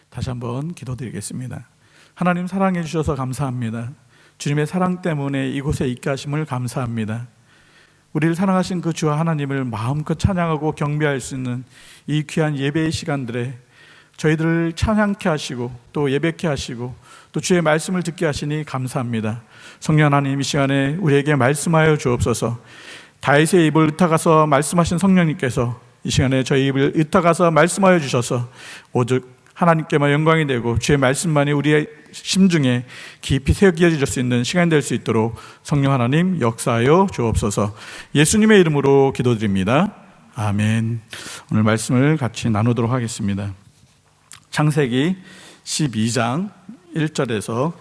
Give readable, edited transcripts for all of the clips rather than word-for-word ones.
다시 한번 기도드리겠습니다. 하나님 사랑해 주셔서 감사합니다. 주님의 사랑 때문에 이곳에 있게 하심을 감사합니다. 우리를 사랑하신 그 주와 하나님을 마음껏 찬양하고 경배할 수 있는 이 귀한 예배의 시간들에 저희들을 찬양케 하시고 또 예배케 하시고 또 주의 말씀을 듣게 하시니 감사합니다. 성령 하나님, 이 시간에 우리에게 말씀하여 주옵소서. 다윗의 입을 흩어가서 말씀하신 성령님께서 이 시간에 저희 입을 흩어가서 말씀하여 주셔서 오직 하나님께만 영광이 되고 주의 말씀만이 우리의 심중에 깊이 새겨질 수 있는 시간이 될 수 있도록 성령 하나님 역사하여 주옵소서. 예수님의 이름으로 기도드립니다. 아멘. 오늘 말씀을 같이 나누도록 하겠습니다. 창세기 12장 1절에서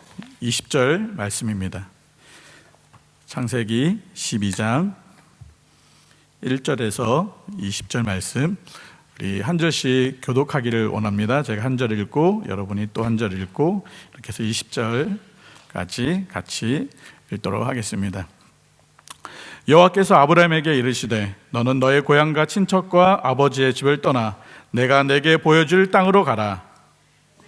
20절 말씀입니다. 창세기 12장 1절에서 20절 말씀, 우리 한 절씩 교독하기를 원합니다. 제가 한 절 읽고 여러분이 또 한 절 읽고 이렇게 해서 20절까지 같이 읽도록 하겠습니다. 여호와께서 아브라함에게 이르시되 너는 너의 고향과 친척과 아버지의 집을 떠나 내가 내게 보여줄 땅으로 가라.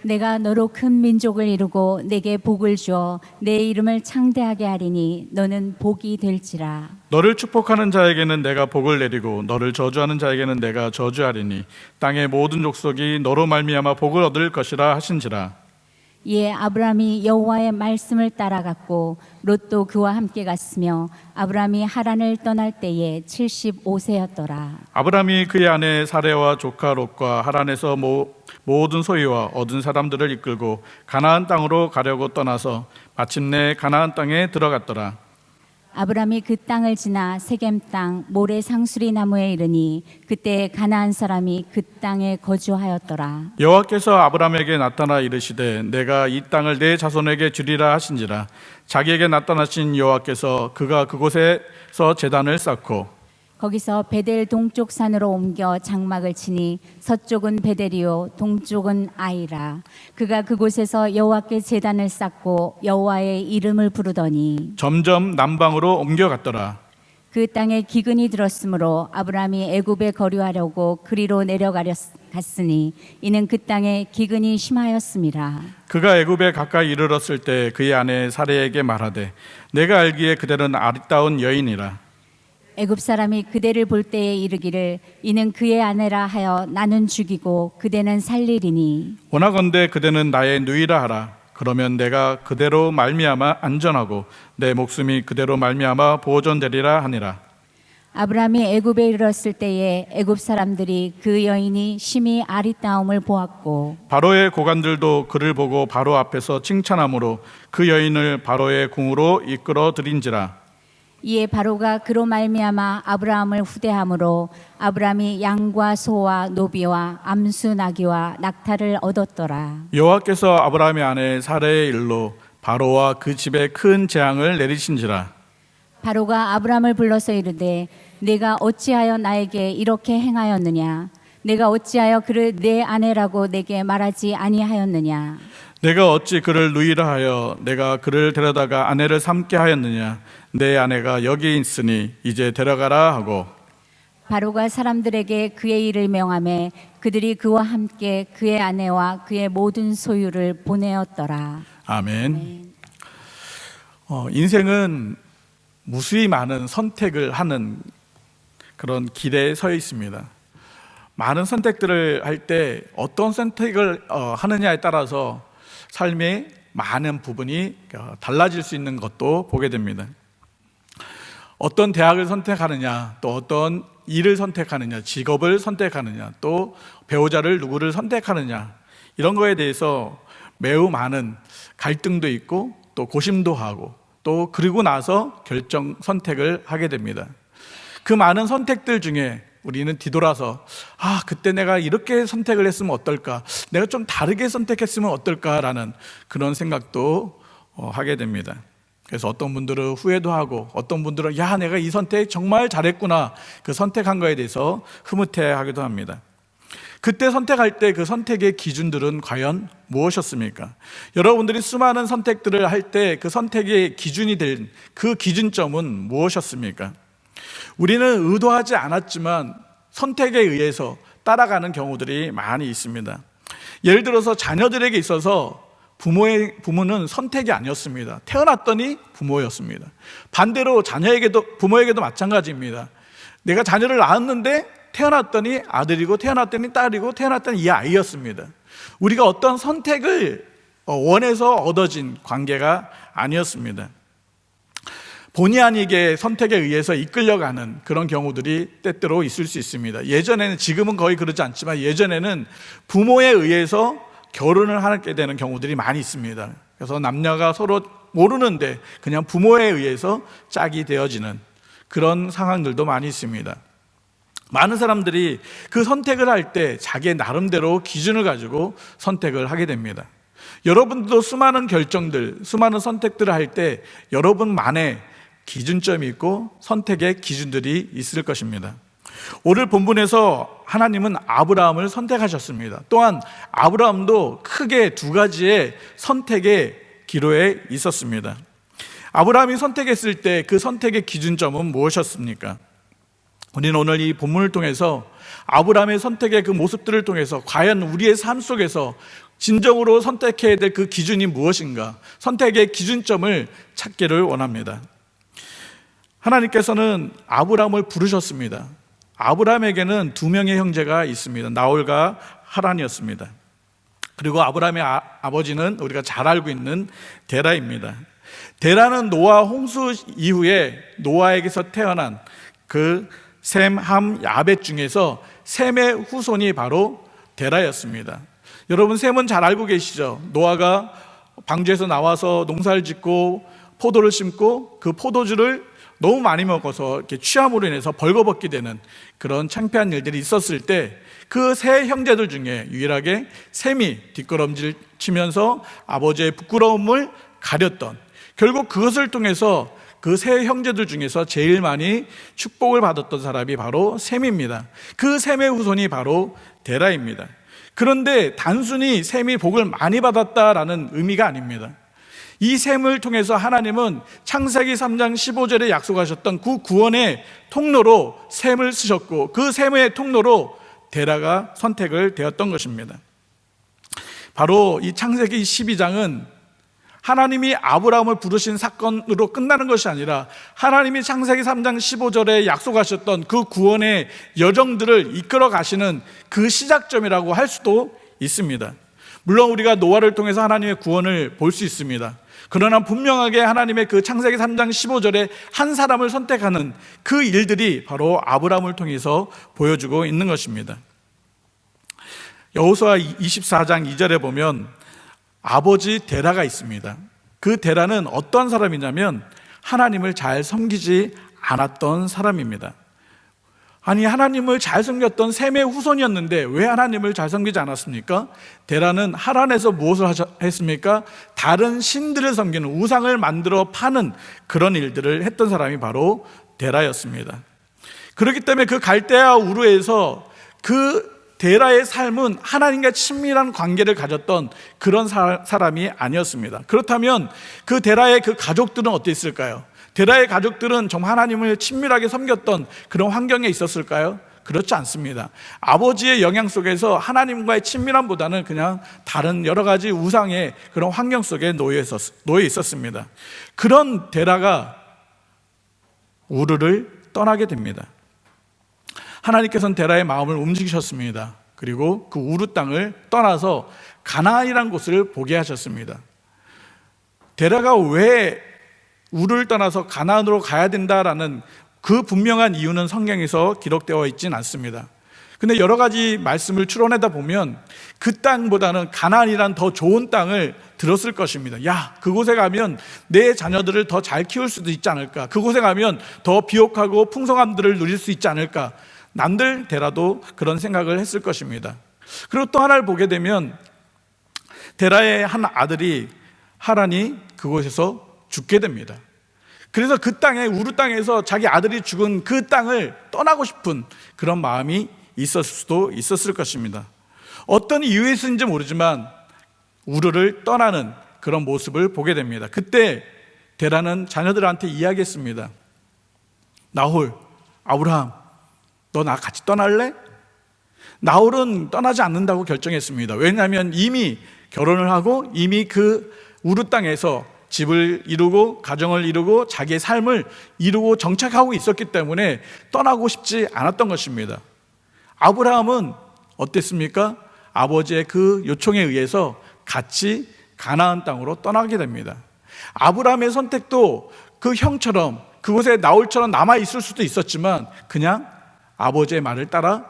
내가 너로 큰 민족을 이루고 내게 복을 주어 내 이름을 창대하게 하리니 너는 복이 될지라. 너를 축복하는 자에게는 내가 복을 내리고 너를 저주하는 자에게는 내가 저주하리니 땅의 모든 족속이 너로 말미암아 복을 얻을 것이라 하신지라. 이에 아브라함이 여호와의 말씀을 따라갔고 롯도 그와 함께 갔으며 아브라함이 하란을 떠날 때에 75세였더라. 아브라함이 그의 아내 사레와 조카 롯과 하란에서 모든 소유와 얻은 사람들을 이끌고 가나안 땅으로 가려고 떠나서 마침내 가나안 땅에 들어갔더라. 아브라함이 그 땅을 지나 세겜 땅 모래 상수리 나무에 이르니 그때 가나안 사람이 그 땅에 거주하였더라. 여호와께서 아브라함에게 나타나 이르시되 내가 이 땅을 내 자손에게 주리라 하신지라. 자기에게 나타나신 여호와께서 그가 그곳에서 제단을 쌓고 거기서 베델 동쪽 산으로 옮겨 장막을 치니 서쪽은 베델이요 동쪽은 아이라. 그가 그곳에서 여호와께 제단을 쌓고 여호와의 이름을 부르더니 점점 남방으로 옮겨갔더라. 그 땅에 기근이 들었으므로 아브라함이 애굽에 거류하려고 그리로 내려갔으니 이는 그 땅에 기근이 심하였음이라. 그가 애굽에 가까이 이르렀을 때 그의 아내 사레에게 말하되 내가 알기에 그대는 아리따운 여인이라. 애굽 사람이 그대를 볼 때에 이르기를 이는 그의 아내라 하여 나는 죽이고 그대는 살리리니 원하건대 그대는 나의 누이라 하라. 그러면 내가 그대로 말미암아 안전하고 내 목숨이 그대로 말미암아 보존되리라 하니라. 아브라함이 애굽에 이르렀을 때에 애굽 사람들이 그 여인이 심히 아리따움을 보았고 바로의 고관들도 그를 보고 바로 앞에서 칭찬함으로 그 여인을 바로의 궁으로 이끌어 들인지라. 이에 바로가 그로 말미암아 아브라함을 후대함으로 아브라함이 양과 소와 노비와 암수 나귀와 낙타를 얻었더라. 여호와께서 아브라함의 아내 사레의 일로 바로와 그 집에 큰 재앙을 내리신지라. 바로가 아브라함을 불러서 이르되 내가 어찌하여 나에게 이렇게 행하였느냐? 내가 어찌하여 그를 내 아내라고 내게 말하지 아니하였느냐? 내가 어찌 그를 누이라 하여 내가 그를 데려다가 아내를 삼게 하였느냐? 내 아내가 여기 있으니 이제 데려가라 하고 바로가 사람들에게 그의 일을 명하매 그들이 그와 함께 그의 아내와 그의 모든 소유를 보내었더라. 아멘. 인생은 무수히 많은 선택을 하는 그런 길에 서 있습니다. 많은 선택들을 할 때 어떤 선택을 하느냐에 따라서 삶의 많은 부분이 달라질 수 있는 것도 보게 됩니다. 어떤 대학을 선택하느냐, 또 어떤 일을 선택하느냐, 직업을 선택하느냐, 또 배우자를 누구를 선택하느냐, 이런 거에 대해서 매우 많은 갈등도 있고 또 고심도 하고 또 그러고 나서 결정 선택을 하게 됩니다. 그 많은 선택들 중에 우리는 뒤돌아서 그때 내가 이렇게 선택을 했으면 어떨까, 내가 좀 다르게 선택했으면 어떨까라는 그런 생각도 하게 됩니다. 그래서 어떤 분들은 후회도 하고 어떤 분들은 내가 이 선택 정말 잘했구나, 그 선택한 거에 대해서 흐뭇해하기도 합니다. 그때 선택할 때 그 선택의 기준들은 과연 무엇이었습니까? 여러분들이 수많은 선택들을 할 때 그 선택의 기준이 된 그 기준점은 무엇이었습니까? 우리는 의도하지 않았지만 선택에 의해서 따라가는 경우들이 많이 있습니다. 예를 들어서 자녀들에게 있어서 부모는 선택이 아니었습니다. 태어났더니 부모였습니다. 반대로 부모에게도 마찬가지입니다. 내가 자녀를 낳았는데 태어났더니 아들이고 태어났더니 딸이고 태어났더니 이 아이였습니다. 우리가 어떤 선택을 원해서 얻어진 관계가 아니었습니다. 본의 아니게 선택에 의해서 이끌려가는 그런 경우들이 때때로 있을 수 있습니다. 지금은 거의 그러지 않지만 예전에는 부모에 의해서 결혼을 하게 되는 경우들이 많이 있습니다. 그래서 남녀가 서로 모르는데 그냥 부모에 의해서 짝이 되어지는 그런 상황들도 많이 있습니다. 많은 사람들이 그 선택을 할 때 자기의 나름대로 기준을 가지고 선택을 하게 됩니다. 여러분도 수많은 결정들, 수많은 선택들을 할 때 여러분만의 기준점이 있고 선택의 기준들이 있을 것입니다. 오늘 본문에서 하나님은 아브라함을 선택하셨습니다. 또한 아브라함도 크게 두 가지의 선택의 기로에 있었습니다. 아브라함이 선택했을 때 그 선택의 기준점은 무엇이었습니까? 우리는 오늘 이 본문을 통해서 아브라함의 선택의 그 모습들을 통해서 과연 우리의 삶 속에서 진정으로 선택해야 될 그 기준이 무엇인가, 선택의 기준점을 찾기를 원합니다. 하나님께서는 아브라함을 부르셨습니다. 아브라함에게는 두 명의 형제가 있습니다. 나홀과 하란이었습니다. 그리고 아브라함의 아버지는 우리가 잘 알고 있는 데라입니다. 데라는 노아 홍수 이후에 노아에게서 태어난 그 셈, 함, 야벳 중에서 셈의 후손이 바로 데라였습니다. 여러분, 셈은 잘 알고 계시죠? 노아가 방주에서 나와서 농사를 짓고 포도를 심고 그 포도주를 너무 많이 먹어서 이렇게 취함으로 인해서 벌거벗게 되는 그런 창피한 일들이 있었을 때 그 세 형제들 중에 유일하게 셈이 뒷걸음질 치면서 아버지의 부끄러움을 가렸던, 결국 그것을 통해서 그 세 형제들 중에서 제일 많이 축복을 받았던 사람이 바로 셈입니다. 그 셈의 후손이 바로 데라입니다. 그런데 단순히 셈이 복을 많이 받았다라는 의미가 아닙니다. 이 셈을 통해서 하나님은 창세기 3장 15절에 약속하셨던 그 구원의 통로로 셈을 쓰셨고 그 셈의 통로로 데라가 선택을 되었던 것입니다. 바로 이 창세기 12장은 하나님이 아브라함을 부르신 사건으로 끝나는 것이 아니라 하나님이 창세기 3장 15절에 약속하셨던 그 구원의 여정들을 이끌어 가시는 그 시작점이라고 할 수도 있습니다. 물론 우리가 노아를 통해서 하나님의 구원을 볼 수 있습니다. 그러나 분명하게 하나님의 그 창세기 3장 15절에 한 사람을 선택하는 그 일들이 바로 아브라함을 통해서 보여주고 있는 것입니다. 여호수아 24장 2절에 보면 아버지 데라가 있습니다. 그 데라는 어떤 사람이냐면 하나님을 잘 섬기지 않았던 사람입니다. 아니, 하나님을 잘 섬겼던 셈의 후손이었는데 왜 하나님을 잘 섬기지 않았습니까? 데라는 하란에서 무엇을 했습니까? 다른 신들을 섬기는, 우상을 만들어 파는 그런 일들을 했던 사람이 바로 데라였습니다. 그렇기 때문에 그 갈대아 우르에서 그 데라의 삶은 하나님과 친밀한 관계를 가졌던 그런 사람이 아니었습니다. 그렇다면 그 데라의 그 가족들은 어땠을까요? 데라의 가족들은 정말 하나님을 친밀하게 섬겼던 그런 환경에 있었을까요? 그렇지 않습니다. 아버지의 영향 속에서 하나님과의 친밀함보다는 그냥 다른 여러 가지 우상의 그런 환경 속에 놓여 있었습니다. 그런 데라가 우르를 떠나게 됩니다. 하나님께서는 데라의 마음을 움직이셨습니다. 그리고 그 우르 땅을 떠나서 가나안이라는 곳을 보게 하셨습니다. 데라가 왜 우르를 떠나서 가나안으로 가야 된다라는 그 분명한 이유는 성경에서 기록되어 있지는 않습니다. 근데 여러 가지 말씀을 추론하다 보면 그 땅보다는 가나안이란 더 좋은 땅을 들었을 것입니다. 야, 그곳에 가면 내 자녀들을 더 잘 키울 수도 있지 않을까? 그곳에 가면 더 비옥하고 풍성함들을 누릴 수 있지 않을까? 남들 데라도 그런 생각을 했을 것입니다. 그리고 또 하나를 보게 되면 데라의 한 아들이 하란이 그곳에서 죽게 됩니다. 그래서 그 땅에, 우르 땅에서 자기 아들이 죽은 그 땅을 떠나고 싶은 그런 마음이 있었을 수도 있었을 것입니다. 어떤 이유에서인지 모르지만 우르를 떠나는 그런 모습을 보게 됩니다. 그때 데라는 자녀들한테 이야기했습니다. 나홀, 아브라함, 너 나 같이 떠날래? 나홀은 떠나지 않는다고 결정했습니다. 왜냐하면 이미 결혼을 하고 이미 그 우르 땅에서 집을 이루고 가정을 이루고 자기의 삶을 이루고 정착하고 있었기 때문에 떠나고 싶지 않았던 것입니다. 아브라함은 어땠습니까? 아버지의 그 요청에 의해서 같이 가나안 땅으로 떠나게 됩니다. 아브라함의 선택도 그 형처럼 그곳에 나홀처럼 남아 있을 수도 있었지만 그냥 아버지의 말을 따라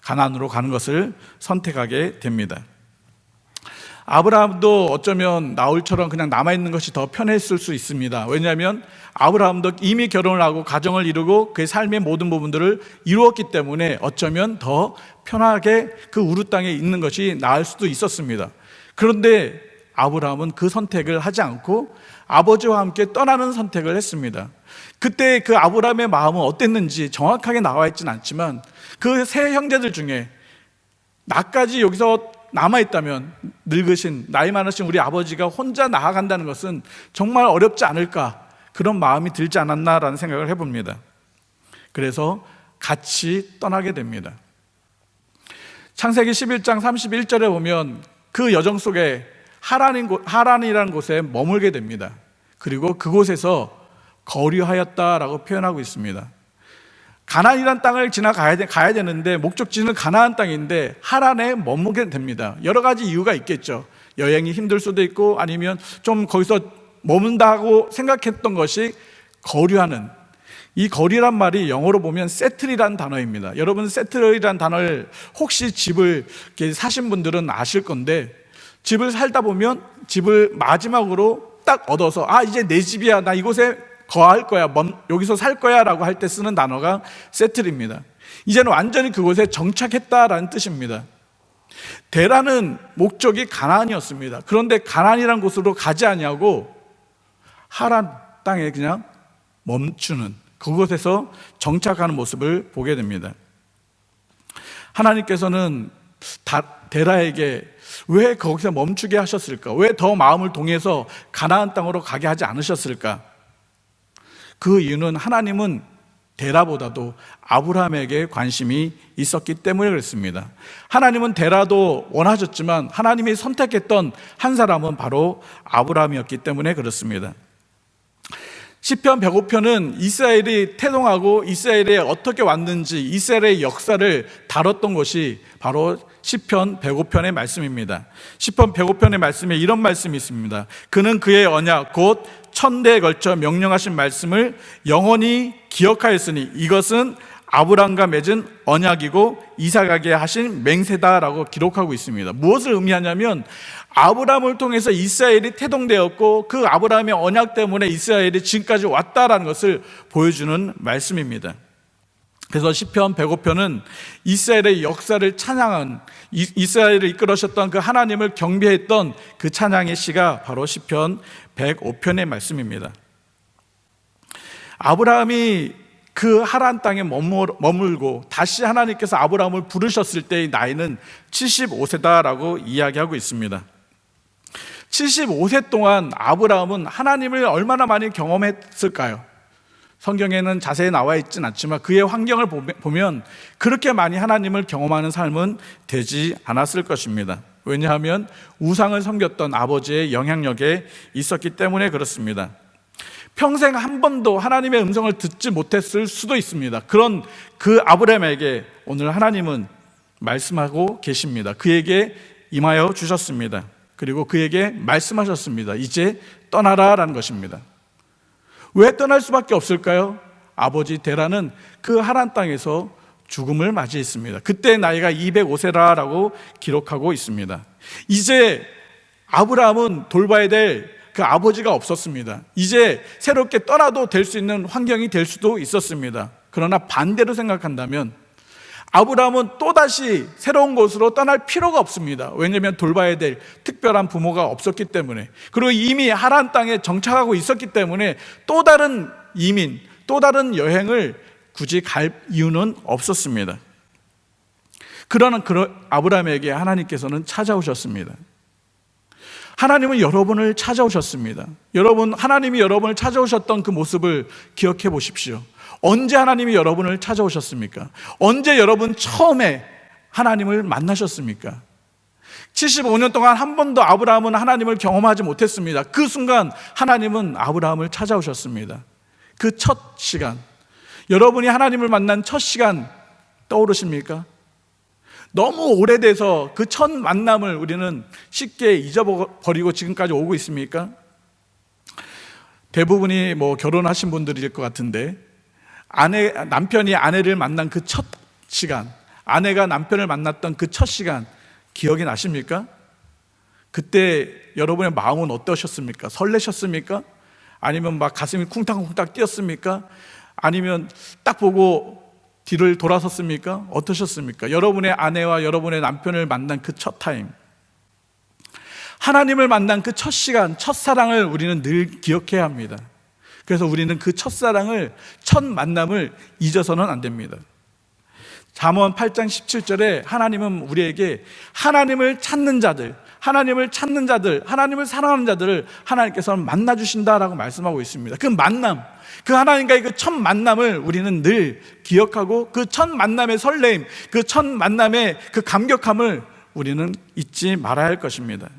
가나안으로 가는 것을 선택하게 됩니다. 아브라함도 어쩌면 나홀처럼 그냥 남아있는 것이 더 편했을 수 있습니다. 왜냐하면 아브라함도 이미 결혼을 하고 가정을 이루고 그의 삶의 모든 부분들을 이루었기 때문에 어쩌면 더 편하게 그 우르 땅에 있는 것이 나을 수도 있었습니다. 그런데 아브라함은 그 선택을 하지 않고 아버지와 함께 떠나는 선택을 했습니다. 그때 그 아브라함의 마음은 어땠는지 정확하게 나와 있지는 않지만 그 세 형제들 중에 나까지 여기서 남아있다면 늙으신 나이 많으신 우리 아버지가 혼자 나아간다는 것은 정말 어렵지 않을까, 그런 마음이 들지 않았나라는 생각을 해봅니다. 그래서 같이 떠나게 됩니다. 창세기 11장 31절에 보면 그 여정 속에 하란이라는 곳에 머물게 됩니다. 그리고 그곳에서 거류하였다라고 표현하고 있습니다. 가나안이라는 땅을 지나가야 되는데 목적지는 가나안 땅인데 하란에 머무게 됩니다. 여러 가지 이유가 있겠죠. 여행이 힘들 수도 있고 아니면 좀 거기서 머문다고 생각했던 것이 거류하는, 이 거리란 말이 영어로 보면 세틀이라는 단어입니다. 여러분 세틀이라는 단어를 혹시 집을 사신 분들은 아실 건데, 집을 살다 보면 집을 마지막으로 딱 얻어서 이제 내 집이야, 나 이곳에 거할 거야, 여기서 살 거야 라고 할 때 쓰는 단어가 세틀입니다. 이제는 완전히 그곳에 정착했다라는 뜻입니다. 데라는 목적이 가나안이었습니다. 그런데 가나안이라는 곳으로 가지 아니하고 하란 땅에 그냥 멈추는, 그곳에서 정착하는 모습을 보게 됩니다. 하나님께서는 데라에게 왜 거기서 멈추게 하셨을까? 왜 더 마음을 동해서 가나안 땅으로 가게 하지 않으셨을까? 그 이유는 하나님은 데라보다도 아브라함에게 관심이 있었기 때문에 그렇습니다. 하나님은 데라도 원하셨지만 하나님이 선택했던 한 사람은 바로 아브라함이었기 때문에 그렇습니다. 시편 105편은 이스라엘이 태동하고 이스라엘에 어떻게 왔는지 이스라엘의 역사를 다뤘던 것이 바로 시편 105편의 말씀입니다. 시편 105편의 말씀에 이런 말씀이 있습니다. 그는 그의 언약 곧 천대에 걸쳐 명령하신 말씀을 영원히 기억하였으니 이것은 아브라함과 맺은 언약이고 이삭에게 하신 맹세다라고 기록하고 있습니다. 무엇을 의미하냐면 아브라함을 통해서 이스라엘이 태동되었고 그 아브라함의 언약 때문에 이스라엘이 지금까지 왔다라는 것을 보여주는 말씀입니다. 그래서 시편 105편은 이스라엘의 역사를 찬양한, 이스라엘을 이끌으셨던 그 하나님을 경배했던 그 찬양의 시가 바로 시편 105편의 말씀입니다. 아브라함이 그 하란 땅에 머물고 다시 하나님께서 아브라함을 부르셨을 때의 나이는 75세다라고 이야기하고 있습니다. 75세 동안 아브라함은 하나님을 얼마나 많이 경험했을까요? 성경에는 자세히 나와 있진 않지만 그의 환경을 보면 그렇게 많이 하나님을 경험하는 삶은 되지 않았을 것입니다. 왜냐하면 우상을 섬겼던 아버지의 영향력에 있었기 때문에 그렇습니다. 평생 한 번도 하나님의 음성을 듣지 못했을 수도 있습니다. 그런 그 아브라함에게 오늘 하나님은 말씀하고 계십니다. 그에게 임하여 주셨습니다. 그리고 그에게 말씀하셨습니다. 이제 떠나라라는 것입니다. 왜 떠날 수밖에 없을까요? 아버지 데라는 그 하란 땅에서 죽음을 맞이했습니다. 그때 나이가 205세라고 기록하고 있습니다. 이제 아브라함은 돌봐야 될 그 아버지가 없었습니다. 이제 새롭게 떠나도 될 수 있는 환경이 될 수도 있었습니다. 그러나 반대로 생각한다면 아브라함은 또다시 새로운 곳으로 떠날 필요가 없습니다. 왜냐하면 돌봐야 될 특별한 부모가 없었기 때문에, 그리고 이미 하란 땅에 정착하고 있었기 때문에 또 다른 이민, 또 다른 여행을 굳이 갈 이유는 없었습니다. 그러나 아브라함에게 하나님께서는 찾아오셨습니다. 하나님은 여러분을 찾아오셨습니다. 여러분, 하나님이 여러분을 찾아오셨던 그 모습을 기억해 보십시오. 언제 하나님이 여러분을 찾아오셨습니까? 언제 여러분 처음에 하나님을 만나셨습니까? 75년 동안 한 번도 아브라함은 하나님을 경험하지 못했습니다. 그 순간 하나님은 아브라함을 찾아오셨습니다. 그 첫 시간, 여러분이 하나님을 만난 첫 시간 떠오르십니까? 너무 오래돼서 그 첫 만남을 우리는 쉽게 잊어버리고 지금까지 오고 있습니까? 대부분이 결혼하신 분들일 것 같은데, 남편이 아내를 만난 그 첫 시간, 아내가 남편을 만났던 그 첫 시간 기억이 나십니까? 그때 여러분의 마음은 어떠셨습니까? 설레셨습니까? 아니면 막 가슴이 쿵탕쿵탕 뛰었습니까? 아니면 딱 보고 뒤를 돌아섰습니까? 어떠셨습니까? 여러분의 아내와 여러분의 남편을 만난 그 첫 타임, 하나님을 만난 그 첫 시간, 첫 사랑을 우리는 늘 기억해야 합니다. 그래서 우리는 그 첫사랑을, 첫 만남을 잊어서는 안 됩니다. 잠언 8장 17절에 하나님은 우리에게 하나님을 찾는 자들, 하나님을 사랑하는 자들을 하나님께서는 만나주신다라고 말씀하고 있습니다. 그 만남, 그 하나님과의 그 첫 만남을 우리는 늘 기억하고, 그 첫 만남의 설레임, 그 첫 만남의 그 감격함을 우리는 잊지 말아야 할 것입니다.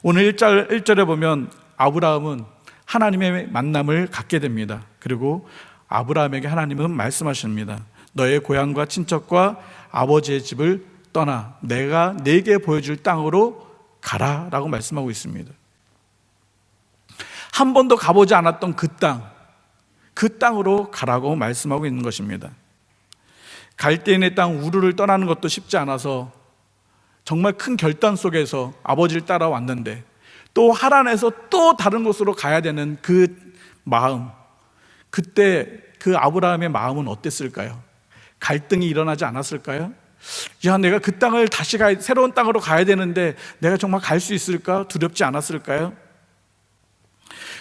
오늘 1절에 보면 아브라함은 하나님의 만남을 갖게 됩니다. 그리고 아브라함에게 하나님은 말씀하십니다. 너의 고향과 친척과 아버지의 집을 떠나 내가 네게 보여줄 땅으로 가라 라고 말씀하고 있습니다. 한 번도 가보지 않았던 그 땅으로 가라고 말씀하고 있는 것입니다. 갈대인의 땅 우르를 떠나는 것도 쉽지 않아서 정말 큰 결단 속에서 아버지를 따라왔는데, 또 하란에서 또 다른 곳으로 가야 되는 그 마음, 그때 그 아브라함의 마음은 어땠을까요? 갈등이 일어나지 않았을까요? 야, 내가 그 땅을 새로운 땅으로 가야 되는데 내가 정말 갈 수 있을까? 두렵지 않았을까요?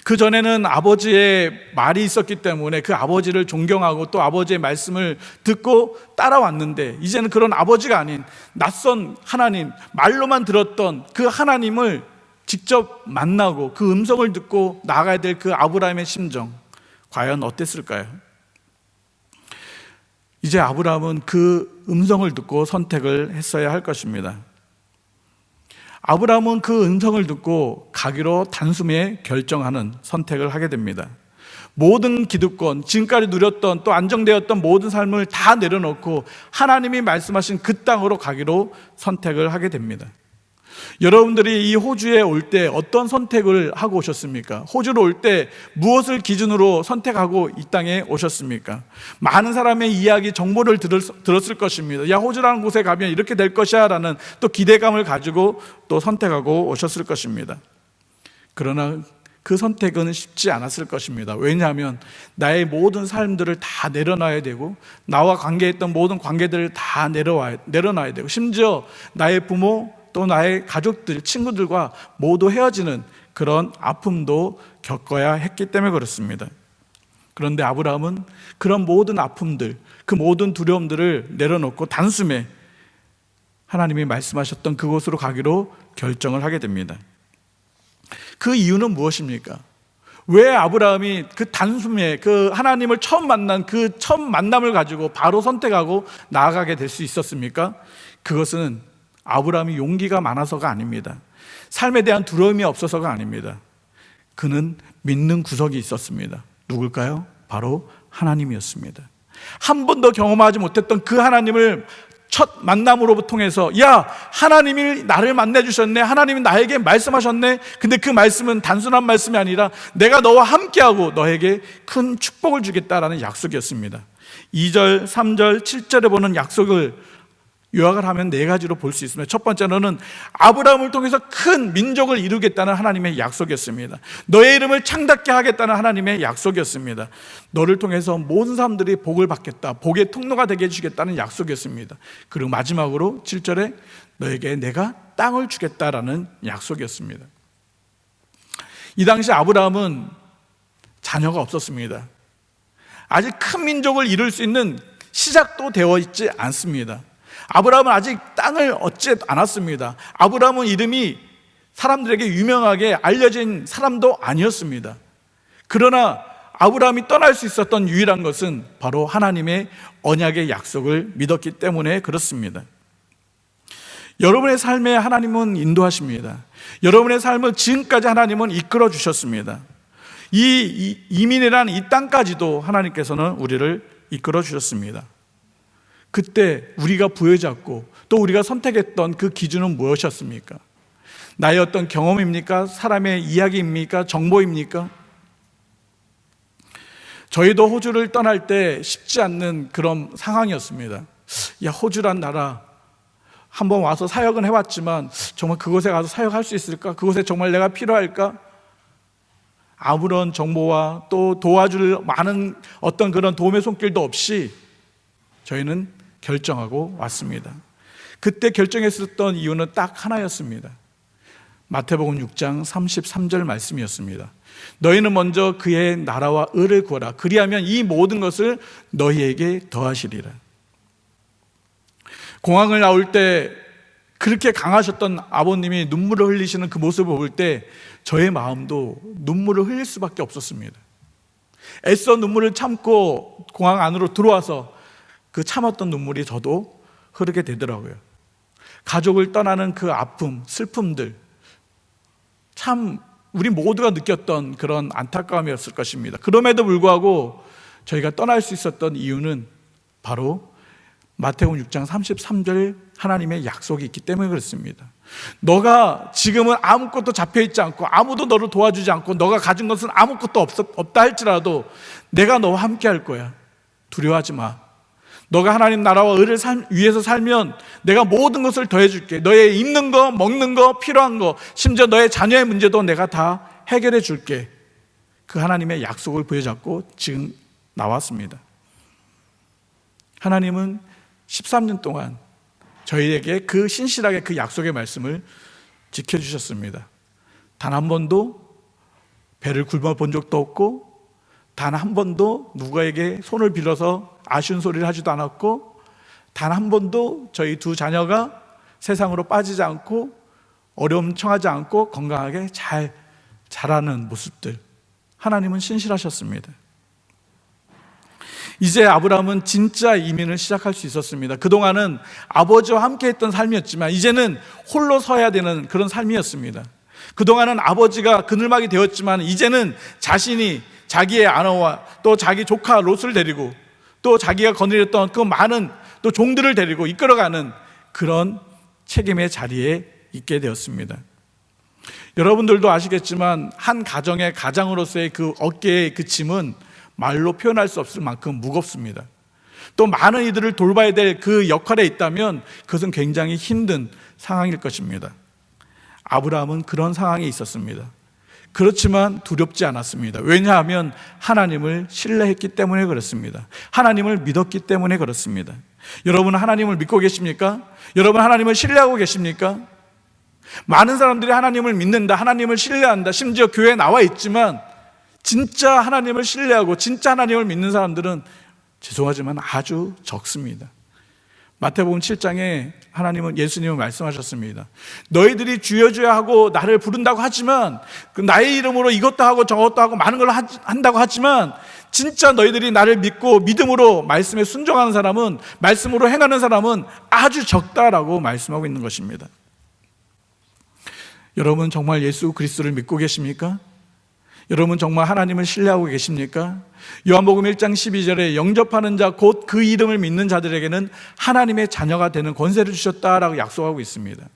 그 전에는 아버지의 말이 있었기 때문에 그 아버지를 존경하고 또 아버지의 말씀을 듣고 따라왔는데, 이제는 그런 아버지가 아닌 낯선 하나님, 말로만 들었던 그 하나님을 직접 만나고 그 음성을 듣고 나아가야 될 그 아브라함의 심정, 과연 어땠을까요? 이제 아브라함은 그 음성을 듣고 선택을 했어야 할 것입니다. 아브라함은 그 음성을 듣고 가기로 단숨에 결정하는 선택을 하게 됩니다. 모든 기득권, 지금까지 누렸던 또 안정되었던 모든 삶을 다 내려놓고 하나님이 말씀하신 그 땅으로 가기로 선택을 하게 됩니다. 여러분들이 이 호주에 올 때 어떤 선택을 하고 오셨습니까? 호주로 올 때 무엇을 기준으로 선택하고 이 땅에 오셨습니까? 많은 사람의 이야기, 정보를 들었을 것입니다. 야, 호주라는 곳에 가면 이렇게 될 것이야 라는 또 기대감을 가지고 또 선택하고 오셨을 것입니다. 그러나 그 선택은 쉽지 않았을 것입니다. 왜냐하면 나의 모든 삶들을 다 내려놔야 되고, 나와 관계했던 모든 관계들을 다 내려놔야 되고, 심지어 나의 부모 또 나의 가족들, 친구들과 모두 헤어지는 그런 아픔도 겪어야 했기 때문에 그렇습니다. 그런데 아브라함은 그런 모든 아픔들, 그 모든 두려움들을 내려놓고 단숨에 하나님이 말씀하셨던 그곳으로 가기로 결정을 하게 됩니다. 그 이유는 무엇입니까? 왜 아브라함이 그 단숨에 그 하나님을 처음 만난 그 첫 만남을 가지고 바로 선택하고 나아가게 될 수 있었습니까? 그것은 아브라함이 용기가 많아서가 아닙니다. 삶에 대한 두려움이 없어서가 아닙니다. 그는 믿는 구석이 있었습니다. 누굴까요? 바로 하나님이었습니다. 한 번도 경험하지 못했던 그 하나님을 첫 만남으로 통해서, 야, 하나님이 나를 만나주셨네, 하나님이 나에게 말씀하셨네. 근데 그 말씀은 단순한 말씀이 아니라 내가 너와 함께하고 너에게 큰 축복을 주겠다라는 약속이었습니다. 2절, 3절, 7절에 보는 약속을 요약을 하면 네 가지로 볼 수 있습니다. 첫 번째로는 아브라함을 통해서 큰 민족을 이루겠다는 하나님의 약속이었습니다. 너의 이름을 창답게 하겠다는 하나님의 약속이었습니다. 너를 통해서 모든 사람들이 복을 받겠다, 복의 통로가 되게 해주겠다는 약속이었습니다. 그리고 마지막으로 7절에 너에게 내가 땅을 주겠다라는 약속이었습니다. 이 당시 아브라함은 자녀가 없었습니다. 아직 큰 민족을 이룰 수 있는 시작도 되어 있지 않습니다. 아브라함은 아직 땅을 얻지 않았습니다. 아브라함은 이름이 사람들에게 유명하게 알려진 사람도 아니었습니다. 그러나 아브라함이 떠날 수 있었던 유일한 것은 바로 하나님의 언약의 약속을 믿었기 때문에 그렇습니다. 여러분의 삶에 하나님은 인도하십니다. 여러분의 삶을 지금까지 하나님은 이끌어 주셨습니다. 이 이민이라는 이 땅까지도 하나님께서는 우리를 이끌어 주셨습니다. 그때 우리가 부여잡고 또 우리가 선택했던 그 기준은 무엇이었습니까? 나의 어떤 경험입니까? 사람의 이야기입니까? 정보입니까? 저희도 호주를 떠날 때 쉽지 않는 그런 상황이었습니다. 야, 호주란 나라 한번 와서 사역은 해왔지만 정말 그곳에 가서 사역할 수 있을까? 그곳에 정말 내가 필요할까? 아무런 정보와 또 도와줄 많은 어떤 그런 도움의 손길도 없이 저희는 결정하고 왔습니다. 그때 결정했었던 이유는 딱 하나였습니다. 마태복음 6장 33절 말씀이었습니다. 너희는 먼저 그의 나라와 의를 구하라. 그리하면 이 모든 것을 너희에게 더하시리라. 공항을 나올 때 그렇게 강하셨던 아버님이 눈물을 흘리시는 그 모습을 볼 때 저의 마음도 눈물을 흘릴 수밖에 없었습니다. 애써 눈물을 참고 공항 안으로 들어와서 그 참았던 눈물이 저도 흐르게 되더라고요. 가족을 떠나는 그 아픔, 슬픔들, 참 우리 모두가 느꼈던 그런 안타까움이었을 것입니다. 그럼에도 불구하고 저희가 떠날 수 있었던 이유는 바로 마태복음 6장 33절 하나님의 약속이 있기 때문에 그렇습니다. 너가 지금은 아무것도 잡혀있지 않고 아무도 너를 도와주지 않고 너가 가진 것은 아무것도 없다 할지라도 내가 너와 함께 할 거야. 두려워하지 마. 너가 하나님 나라와 의를 위해서 살면 내가 모든 것을 더해줄게. 너의 입는 거, 먹는 거, 필요한 거, 심지어 너의 자녀의 문제도 내가 다 해결해 줄게. 그 하나님의 약속을 부여잡고 지금 나왔습니다. 하나님은 13년 동안 저희에게 그 신실하게 그 약속의 말씀을 지켜주셨습니다. 단 한 번도 배를 굶어본 적도 없고 단 한 번도 누구에게 손을 빌어서 아쉬운 소리를 하지도 않았고 단 한 번도 저희 두 자녀가 세상으로 빠지지 않고 어려움 청하지 않고 건강하게 잘 자라는 모습들, 하나님은 신실하셨습니다. 이제 아브라함은 진짜 이민을 시작할 수 있었습니다. 그동안은 아버지와 함께 했던 삶이었지만 이제는 홀로 서야 되는 그런 삶이었습니다. 그동안은 아버지가 그늘막이 되었지만 이제는 자신이 자기의 아내와 또 자기 조카 롯을 데리고 또 자기가 거느렸던 그 많은 또 종들을 데리고 이끌어가는 그런 책임의 자리에 있게 되었습니다. 여러분들도 아시겠지만 한 가정의 가장으로서의 그 어깨의 그 짐은 말로 표현할 수 없을 만큼 무겁습니다. 또 많은 이들을 돌봐야 될 그 역할에 있다면 그것은 굉장히 힘든 상황일 것입니다. 아브라함은 그런 상황에 있었습니다. 그렇지만 두렵지 않았습니다. 왜냐하면 하나님을 신뢰했기 때문에 그렇습니다. 하나님을 믿었기 때문에 그렇습니다. 여러분은 하나님을 믿고 계십니까? 여러분 하나님을 신뢰하고 계십니까? 많은 사람들이 하나님을 믿는다, 하나님을 신뢰한다, 심지어 교회에 나와 있지만 진짜 하나님을 신뢰하고 진짜 하나님을 믿는 사람들은 죄송하지만 아주 적습니다. 마태복음 7장에 하나님은 예수님은 말씀하셨습니다. 너희들이 주여 주여 하고 나를 부른다고 하지만 그 나의 이름으로 이것도 하고 저것도 하고 많은 걸 한다고 하지만 진짜 너희들이 나를 믿고 믿음으로 말씀에 순종하는 사람은, 말씀으로 행하는 사람은 아주 적다라고 말씀하고 있는 것입니다. 여러분 정말 예수 그리스도를 믿고 계십니까? 여러분 정말 하나님을 신뢰하고 계십니까? 요한복음 1장 12절에 영접하는 자 곧 그 이름을 믿는 자들에게는 하나님의 자녀가 되는 권세를 주셨다라고 약속하고 있습니다.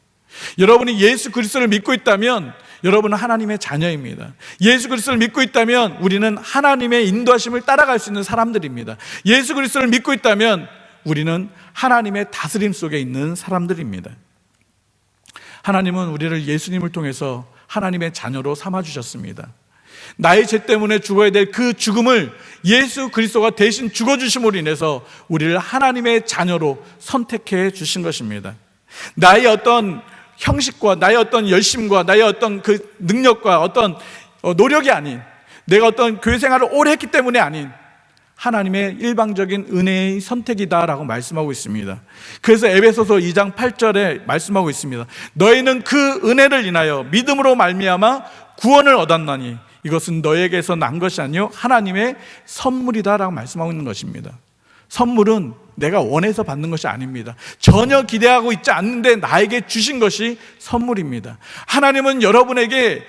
여러분이 예수 그리스도를 믿고 있다면 여러분은 하나님의 자녀입니다. 예수 그리스도를 믿고 있다면 우리는 하나님의 인도하심을 따라갈 수 있는 사람들입니다. 예수 그리스도를 믿고 있다면 우리는 하나님의 다스림 속에 있는 사람들입니다. 하나님은 우리를 예수님을 통해서 하나님의 자녀로 삼아주셨습니다. 나의 죄 때문에 죽어야 될 그 죽음을 예수 그리스도가 대신 죽어주심으로 인해서 우리를 하나님의 자녀로 선택해 주신 것입니다. 나의 어떤 형식과 나의 어떤 열심과 나의 어떤 그 능력과 어떤 노력이 아닌, 내가 어떤 교회 생활을 오래 했기 때문에 아닌 하나님의 일방적인 은혜의 선택이다라고 말씀하고 있습니다. 그래서 에베소서 2장 8절에 말씀하고 있습니다. 너희는 그 은혜를 인하여 믿음으로 말미암아 구원을 얻었나니 이것은 너에게서 난 것이 아니요 하나님의 선물이다라고 말씀하고 있는 것입니다. 선물은 내가 원해서 받는 것이 아닙니다. 전혀 기대하고 있지 않는데 나에게 주신 것이 선물입니다. 하나님은 여러분에게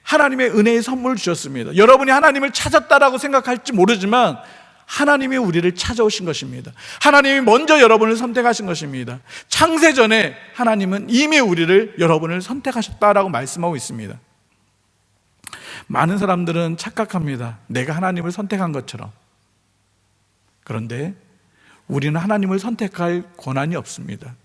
하나님의 은혜의 선물을 주셨습니다. 여러분이 하나님을 찾았다라고 생각할지 모르지만 하나님이 우리를 찾아오신 것입니다. 하나님이 먼저 여러분을 선택하신 것입니다. 창세전에 하나님은 이미 여러분을 선택하셨다라고 말씀하고 있습니다. 많은 사람들은 착각합니다. 내가 하나님을 선택한 것처럼. 그런데 우리는 하나님을 선택할 권한이 없습니다.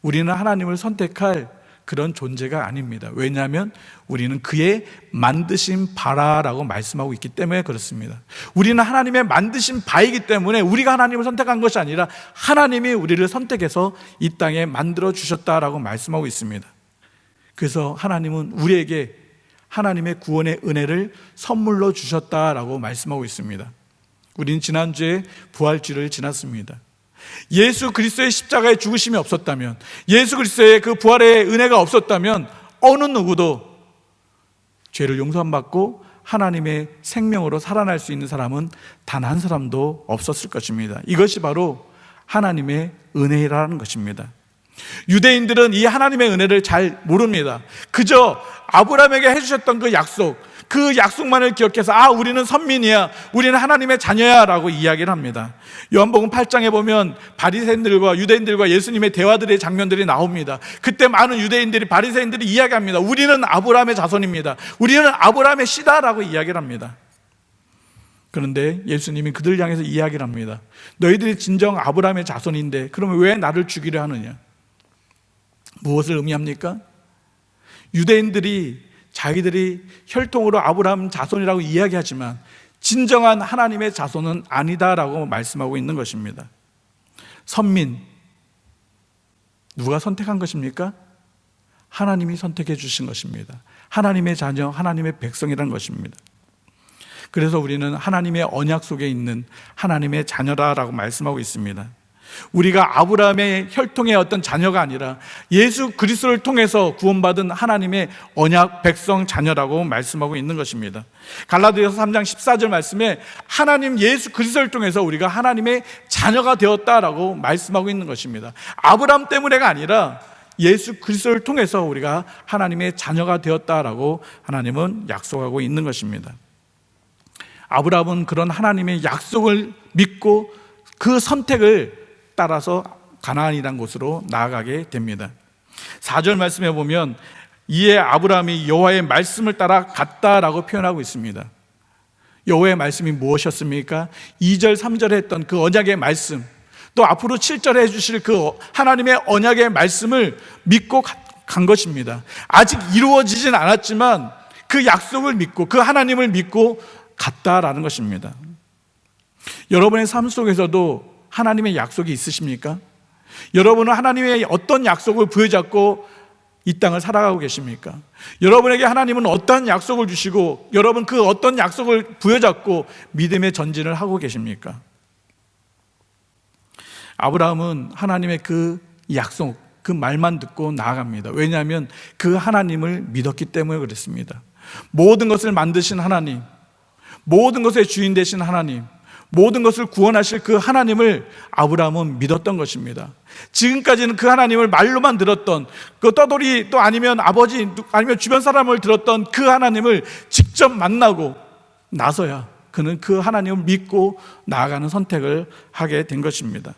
우리는 하나님을 선택할 그런 존재가 아닙니다. 왜냐하면 우리는 그의 만드신 바라라고 말씀하고 있기 때문에 그렇습니다. 우리는 하나님의 만드신 바이기 때문에 우리가 하나님을 선택한 것이 아니라 하나님이 우리를 선택해서 이 땅에 만들어 주셨다라고 말씀하고 있습니다. 그래서 하나님은 우리에게 하나님의 구원의 은혜를 선물로 주셨다라고 말씀하고 있습니다. 우리는 지난주에 부활주일을 지났습니다. 예수 그리스도의 십자가의 죽으심이 없었다면, 예수 그리스도의 그 부활의 은혜가 없었다면 어느 누구도 죄를 용서받고 하나님의 생명으로 살아날 수 있는 사람은 단 한 사람도 없었을 것입니다. 이것이 바로 하나님의 은혜라는 것입니다. 유대인들은 이 하나님의 은혜를 잘 모릅니다. 그저 아브라함에게 해주셨던 그 약속만을 기억해서 우리는 선민이야, 우리는 하나님의 자녀야 라고 이야기를 합니다. 요한복음 8장에 보면 바리새인들과 유대인들과 예수님의 대화들의 장면들이 나옵니다. 그때 많은 유대인들이, 바리새인들이 이야기합니다. 우리는 아브라함의 자손입니다. 우리는 아브라함의 씨다라고 이야기를 합니다. 그런데 예수님이 그들 향해서 이야기를 합니다. 너희들이 진정 아브라함의 자손인데 그러면 왜 나를 죽이려 하느냐? 무엇을 의미합니까? 유대인들이 자기들이 혈통으로 아브라함 자손이라고 이야기하지만 진정한 하나님의 자손은 아니다라고 말씀하고 있는 것입니다. 선민, 누가 선택한 것입니까? 하나님이 선택해 주신 것입니다. 하나님의 자녀, 하나님의 백성이라는 것입니다. 그래서 우리는 하나님의 언약 속에 있는 하나님의 자녀라고 말씀하고 있습니다. 우리가 아브라함의 혈통의 어떤 자녀가 아니라 예수 그리스도를 통해서 구원받은 하나님의 언약 백성 자녀라고 말씀하고 있는 것입니다. 갈라디아서 3장 14절 말씀에 하나님 예수 그리스도를 통해서 우리가 하나님의 자녀가 되었다라고 말씀하고 있는 것입니다. 아브라함 때문에가 아니라 예수 그리스도를 통해서 우리가 하나님의 자녀가 되었다라고 하나님은 약속하고 있는 것입니다. 아브라함은 그런 하나님의 약속을 믿고 그 선택을 따라서 가나안이라는 곳으로 나아가게 됩니다. 4절 말씀에 보면 이에 아브라함이 여호와의 말씀을 따라 갔다라고 표현하고 있습니다. 여호와의 말씀이 무엇이었습니까? 2절 3절에 했던 그 언약의 말씀, 또 앞으로 7절에 해주실 그 하나님의 언약의 말씀을 믿고 간 것입니다. 아직 이루어지진 않았지만 그 약속을 믿고 그 하나님을 믿고 갔다라는 것입니다. 여러분의 삶 속에서도 하나님의 약속이 있으십니까? 여러분은 하나님의 어떤 약속을 부여잡고 이 땅을 살아가고 계십니까? 여러분에게 하나님은 어떤 약속을 주시고 여러분 그 어떤 약속을 부여잡고 믿음의 전진을 하고 계십니까? 아브라함은 하나님의 그 약속, 그 말만 듣고 나아갑니다. 왜냐하면 그 하나님을 믿었기 때문에 그렇습니다. 모든 것을 만드신 하나님, 모든 것의 주인 되신 하나님, 모든 것을 구원하실 그 하나님을 아브라함은 믿었던 것입니다. 지금까지는 그 하나님을 말로만 들었던, 그 떠돌이 또 아니면 아버지 아니면 주변 사람을 들었던 그 하나님을 직접 만나고 나서야 그는 그 하나님을 믿고 나아가는 선택을 하게 된 것입니다.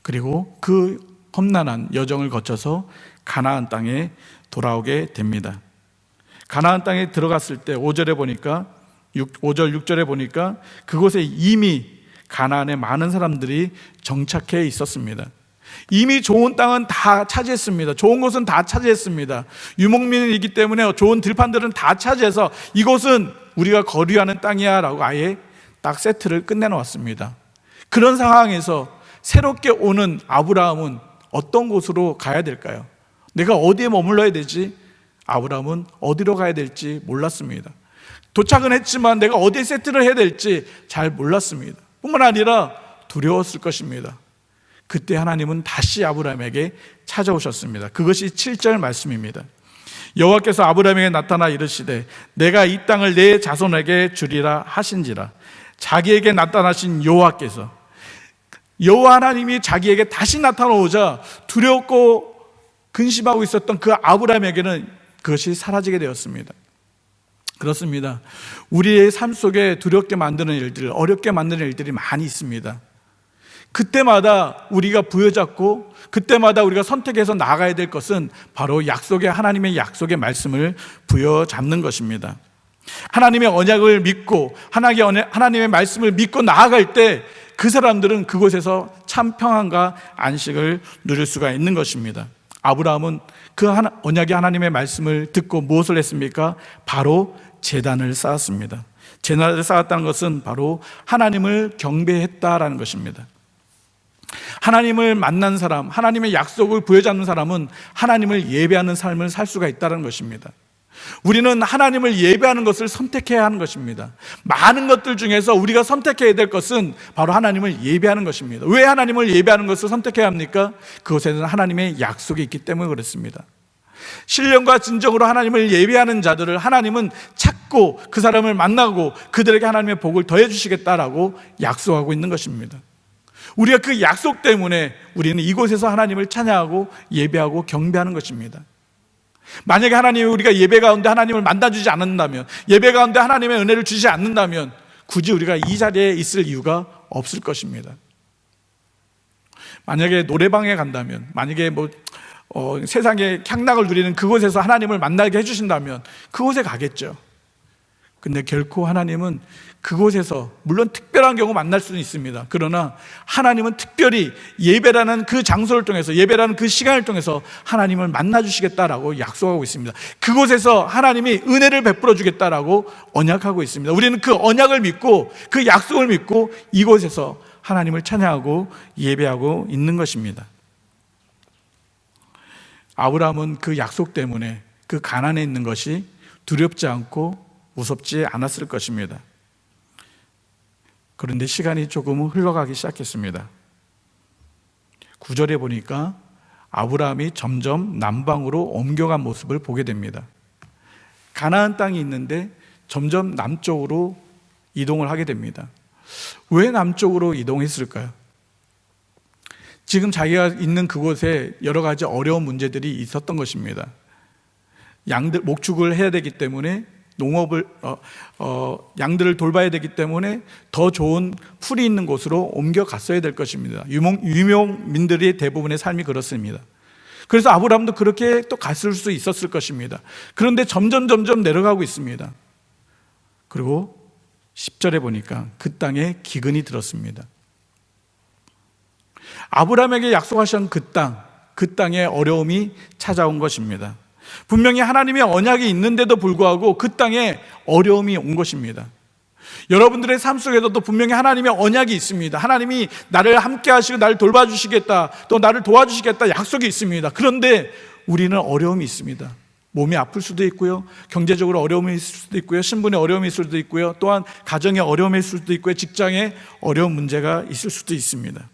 그리고 그 험난한 여정을 거쳐서 가나안 땅에 돌아오게 됩니다. 가나안 땅에 들어갔을 때 5절에 보니까 5절 6절에 보니까 그곳에 이미 가나안에 많은 사람들이 정착해 있었습니다. 이미 좋은 땅은 다 차지했습니다. 좋은 곳은 다 차지했습니다. 유목민이기 때문에 좋은 들판들은 다 차지해서 이곳은 우리가 거류하는 땅이야 라고 아예 딱 세트를 끝내놓았습니다. 그런 상황에서 새롭게 오는 아브라함은 어떤 곳으로 가야 될까요? 내가 어디에 머물러야 되지? 아브라함은 어디로 가야 될지 몰랐습니다. 도착은 했지만 내가 어디에 세트를 해야 될지 잘 몰랐습니다. 뿐만 아니라 두려웠을 것입니다. 그때 하나님은 다시 아브라함에게 찾아오셨습니다. 그것이 7절 말씀입니다. 여호와께서 아브라함에게 나타나 이르시되 내가 이 땅을 내 자손에게 주리라 하신지라. 자기에게 나타나신 여호와께서, 여호와 하나님이 자기에게 다시 나타나오자 두렵고 근심하고 있었던 그 아브라함에게는 그것이 사라지게 되었습니다. 그렇습니다. 우리의 삶 속에 두렵게 만드는 일들, 어렵게 만드는 일들이 많이 있습니다. 그때마다 우리가 부여잡고 그때마다 우리가 선택해서 나아가야 될 것은 바로 하나님의 약속의 말씀을 부여잡는 것입니다. 하나님의 언약을 믿고 하나님의 말씀을 믿고 나아갈 때 그 사람들은 그곳에서 참 평안과 안식을 누릴 수가 있는 것입니다. 아브라함은 그 언약의 하나님의 말씀을 듣고 무엇을 했습니까? 바로 제단을 쌓았습니다. 제단을 쌓았다는 것은 바로 하나님을 경배했다라는 것입니다. 하나님을 만난 사람, 하나님의 약속을 부여잡는 사람은 하나님을 예배하는 삶을 살 수가 있다는 것입니다. 우리는 하나님을 예배하는 것을 선택해야 하는 것입니다. 많은 것들 중에서 우리가 선택해야 될 것은 바로 하나님을 예배하는 것입니다. 왜 하나님을 예배하는 것을 선택해야 합니까? 그것에는 하나님의 약속이 있기 때문에 그렇습니다. 신령과 진정으로 하나님을 예배하는 자들을 하나님은 찾고 그 사람을 만나고 그들에게 하나님의 복을 더해 주시겠다라고 약속하고 있는 것입니다. 우리가 그 약속 때문에 우리는 이곳에서 하나님을 찬양하고 예배하고 경배하는 것입니다. 만약에 하나님이 우리가 예배 가운데 하나님을 만나주지 않는다면, 예배 가운데 하나님의 은혜를 주지 않는다면 굳이 우리가 이 자리에 있을 이유가 없을 것입니다. 만약에 노래방에 간다면, 만약에 세상의 향락을 누리는 그곳에서 하나님을 만나게 해주신다면 그곳에 가겠죠. 근데 결코 하나님은 그곳에서, 물론 특별한 경우 만날 수는 있습니다. 그러나 하나님은 특별히 예배라는 그 장소를 통해서, 예배라는 그 시간을 통해서 하나님을 만나주시겠다라고 약속하고 있습니다. 그곳에서 하나님이 은혜를 베풀어 주겠다라고 언약하고 있습니다. 우리는 그 언약을 믿고 그 약속을 믿고 이곳에서 하나님을 찬양하고 예배하고 있는 것입니다. 아브라함은 그 약속 때문에 그 가난에 있는 것이 두렵지 않고 무섭지 않았을 것입니다. 그런데 시간이 조금 흘러가기 시작했습니다. 9절에 보니까 아브라함이 점점 남방으로 옮겨간 모습을 보게 됩니다. 가나안 땅이 있는데 점점 남쪽으로 이동을 하게 됩니다. 왜 남쪽으로 이동했을까요? 지금 자기가 있는 그곳에 여러 가지 어려운 문제들이 있었던 것입니다. 목축을 해야 되기 때문에 양들을 돌봐야 되기 때문에 더 좋은 풀이 있는 곳으로 옮겨갔어야 될 것입니다. 유목민들의 대부분의 삶이 그렇습니다. 그래서 아브라함도 그렇게 또 갔을 수 있었을 것입니다. 그런데 점점 내려가고 있습니다. 그리고 10절에 보니까 그 땅에 기근이 들었습니다. 아브라함에게 약속하신 그 땅에 어려움이 찾아온 것입니다. 분명히 하나님의 언약이 있는데도 불구하고 그 땅에 어려움이 온 것입니다. 여러분들의 삶 속에서도 분명히 하나님의 언약이 있습니다. 하나님이 나를 함께 하시고 나를 돌봐주시겠다, 또 나를 도와주시겠다 약속이 있습니다. 그런데 우리는 어려움이 있습니다. 몸이 아플 수도 있고요, 경제적으로 어려움이 있을 수도 있고요, 신분의 어려움이 있을 수도 있고요, 또한 가정에 어려움이 있을 수도 있고요, 직장에 어려운 문제가 있을 수도 있습니다.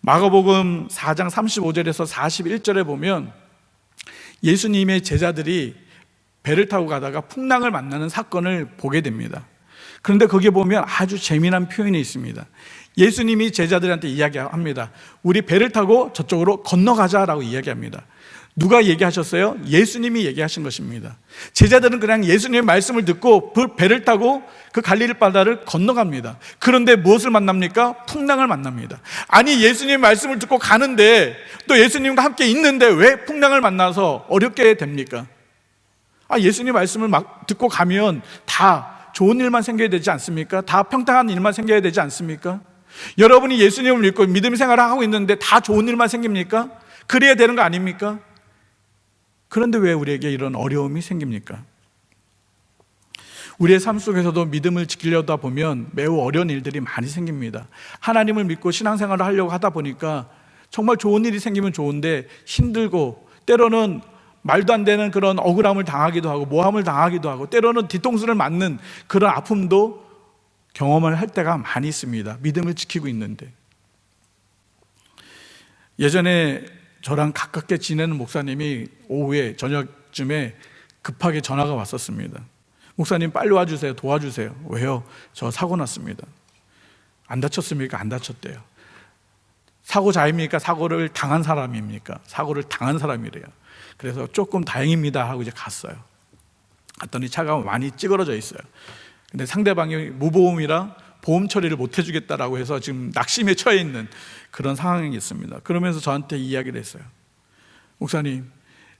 마가복음 4장 35절에서 41절에 보면 예수님의 제자들이 배를 타고 가다가 풍랑을 만나는 사건을 보게 됩니다. 그런데 거기에 보면 아주 재미난 표현이 있습니다. 예수님이 제자들한테 이야기합니다. 우리 배를 타고 저쪽으로 건너가자라고 이야기합니다. 누가 얘기하셨어요? 예수님이 얘기하신 것입니다. 제자들은 그냥 예수님의 말씀을 듣고 그 배를 타고 그 갈릴리 바다를 건너갑니다. 그런데 무엇을 만납니까? 풍랑을 만납니다. 아니, 예수님의 말씀을 듣고 가는데, 또 예수님과 함께 있는데 왜 풍랑을 만나서 어렵게 됩니까? 예수님 말씀을 막 듣고 가면 다 좋은 일만 생겨야 되지 않습니까? 다 평탄한 일만 생겨야 되지 않습니까? 여러분이 예수님을 믿고 믿음 생활을 하고 있는데 다 좋은 일만 생깁니까? 그래야 되는 거 아닙니까? 그런데 왜 우리에게 이런 어려움이 생깁니까? 우리의 삶 속에서도 믿음을 지키려다 보면 매우 어려운 일들이 많이 생깁니다. 하나님을 믿고 신앙생활을 하려고 하다 보니까 정말 좋은 일이 생기면 좋은데 힘들고, 때로는 말도 안 되는 그런 억울함을 당하기도 하고 모함을 당하기도 하고, 때로는 뒤통수를 맞는 그런 아픔도 경험을 할 때가 많이 있습니다. 믿음을 지키고 있는데. 예전에 저랑 가깝게 지내는 목사님이 오후에 저녁 그쯤에 급하게 전화가 왔었습니다. 목사님 빨리 와주세요. 도와주세요. 왜요? 저 사고 났습니다. 안 다쳤습니까? 안 다쳤대요. 사고자입니까? 사고를 당한 사람입니까? 사고를 당한 사람이래요. 그래서 조금 다행입니다 하고 이제 갔어요. 갔더니 차가 많이 찌그러져 있어요. 근데 상대방이 무보험이라 보험 처리를 못 해주겠다라고 해서 지금 낙심에 처해 있는 그런 상황이 있습니다. 그러면서 저한테 이야기를 했어요. 목사님,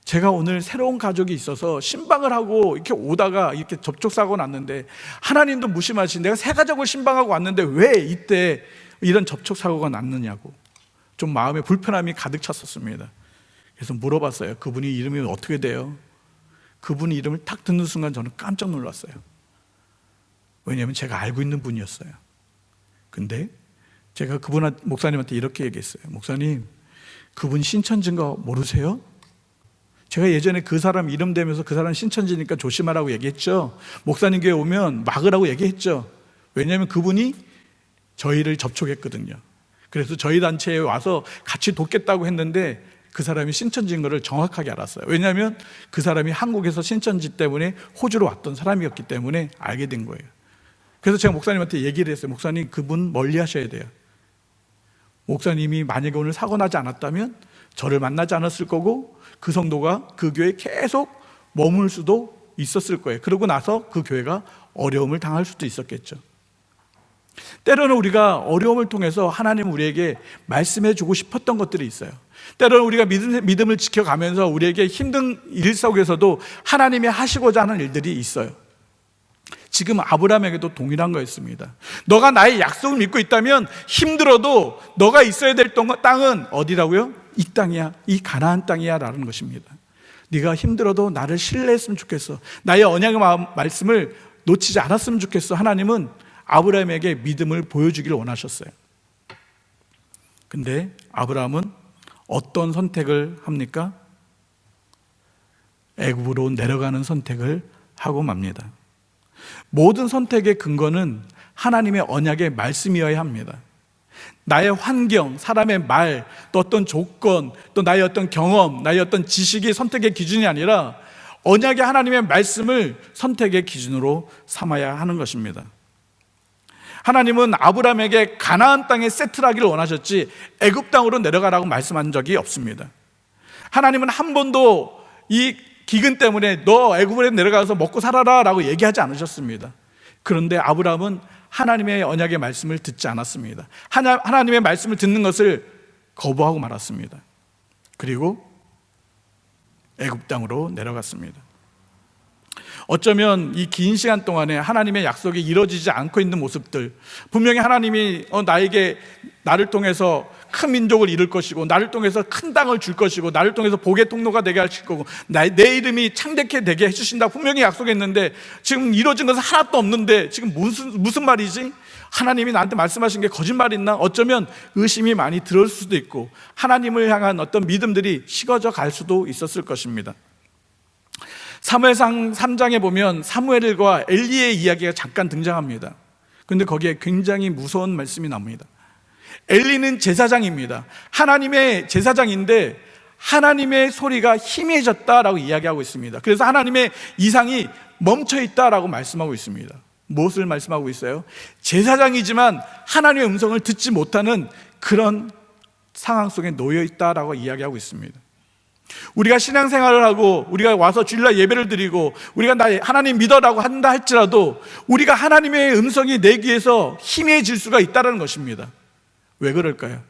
제가 오늘 새로운 가족이 있어서 신방을 하고 이렇게 오다가 이렇게 접촉사고가 났는데 하나님도 무심하신 내가 새 가족을 신방하고 왔는데 왜 이때 이런 접촉사고가 났느냐고 좀 마음에 불편함이 가득 찼었습니다. 그래서 물어봤어요. 그분이 이름이 어떻게 돼요? 그분 이름을 딱 듣는 순간 저는 깜짝 놀랐어요. 왜냐하면 제가 알고 있는 분이었어요. 근데 제가 목사님한테 이렇게 얘기했어요. 목사님, 그분 신천지인 거 모르세요? 제가 예전에 그 사람 이름 대면서 그 사람 신천지니까 조심하라고 얘기했죠. 목사님 교회 오면 막으라고 얘기했죠. 왜냐하면 그분이 저희를 접촉했거든요. 그래서 저희 단체에 와서 같이 돕겠다고 했는데 그 사람이 신천지인 것을 정확하게 알았어요. 왜냐하면 그 사람이 한국에서 신천지 때문에 호주로 왔던 사람이었기 때문에 알게 된 거예요. 그래서 제가 목사님한테 얘기를 했어요. 목사님, 그분 멀리 하셔야 돼요. 목사님이 만약에 오늘 사고 나지 않았다면 저를 만나지 않았을 거고 그 성도가 그 교회에 계속 머물 수도 있었을 거예요. 그러고 나서 그 교회가 어려움을 당할 수도 있었겠죠. 때로는 우리가 어려움을 통해서 하나님은 우리에게 말씀해 주고 싶었던 것들이 있어요. 때로는 우리가 믿음을 지켜가면서 우리에게 힘든 일 속에서도 하나님이 하시고자 하는 일들이 있어요. 지금 아브라함에게도 동일한 거였습니다. 너가 나의 약속을 믿고 있다면 힘들어도 너가 있어야 될 땅은 어디라고요? 이 땅이야, 이 가나안 땅이야 라는 것입니다. 네가 힘들어도 나를 신뢰했으면 좋겠어. 나의 언약의 말씀을 놓치지 않았으면 좋겠어. 하나님은 아브라함에게 믿음을 보여주기를 원하셨어요. 근데 아브라함은 어떤 선택을 합니까? 애굽으로 내려가는 선택을 하고 맙니다. 모든 선택의 근거는 하나님의 언약의 말씀이어야 합니다. 나의 환경, 사람의 말, 또 어떤 조건, 또 나의 어떤 경험, 나의 어떤 지식이 선택의 기준이 아니라 언약의 하나님의 말씀을 선택의 기준으로 삼아야 하는 것입니다. 하나님은 아브라함에게 가나안 땅에 세트하기를 원하셨지 애굽 땅으로 내려가라고 말씀한 적이 없습니다. 하나님은 한 번도 이 기근 때문에 너 애굽으로 내려가서 먹고 살아라 라고 얘기하지 않으셨습니다. 그런데 아브라함은 하나님의 언약의 말씀을 듣지 않았습니다. 하나님의 말씀을 듣는 것을 거부하고 말았습니다. 그리고 애굽 땅으로 내려갔습니다. 어쩌면 이 긴 시간 동안에 하나님의 약속이 이루어지지 않고 있는 모습들, 분명히 하나님이 나를 통해서 큰 민족을 이룰 것이고 나를 통해서 큰 땅을 줄 것이고 나를 통해서 복의 통로가 되게 하실 거고 내 이름이 창대케 되게 해주신다 분명히 약속했는데 지금 이루어진 것은 하나도 없는데 지금 무슨 말이지? 하나님이 나한테 말씀하신 게 거짓말 있나? 어쩌면 의심이 많이 들을 수도 있고 하나님을 향한 어떤 믿음들이 식어져 갈 수도 있었을 것입니다. 사무엘상 3장에 보면 사무엘과 엘리의 이야기가 잠깐 등장합니다. 그런데 거기에 굉장히 무서운 말씀이 나옵니다. 엘리는 제사장입니다. 하나님의 제사장인데 하나님의 소리가 희미해졌다라고 이야기하고 있습니다. 그래서 하나님의 이상이 멈춰있다라고 말씀하고 있습니다. 무엇을 말씀하고 있어요? 제사장이지만 하나님의 음성을 듣지 못하는 그런 상황 속에 놓여있다라고 이야기하고 있습니다. 우리가 신앙생활을 하고 우리가 와서 주일날 예배를 드리고 우리가 나 하나님 믿어라고 한다 할지라도 우리가 하나님의 음성이 내 귀에서 희미해질 수가 있다는 것입니다. 왜 그럴까요?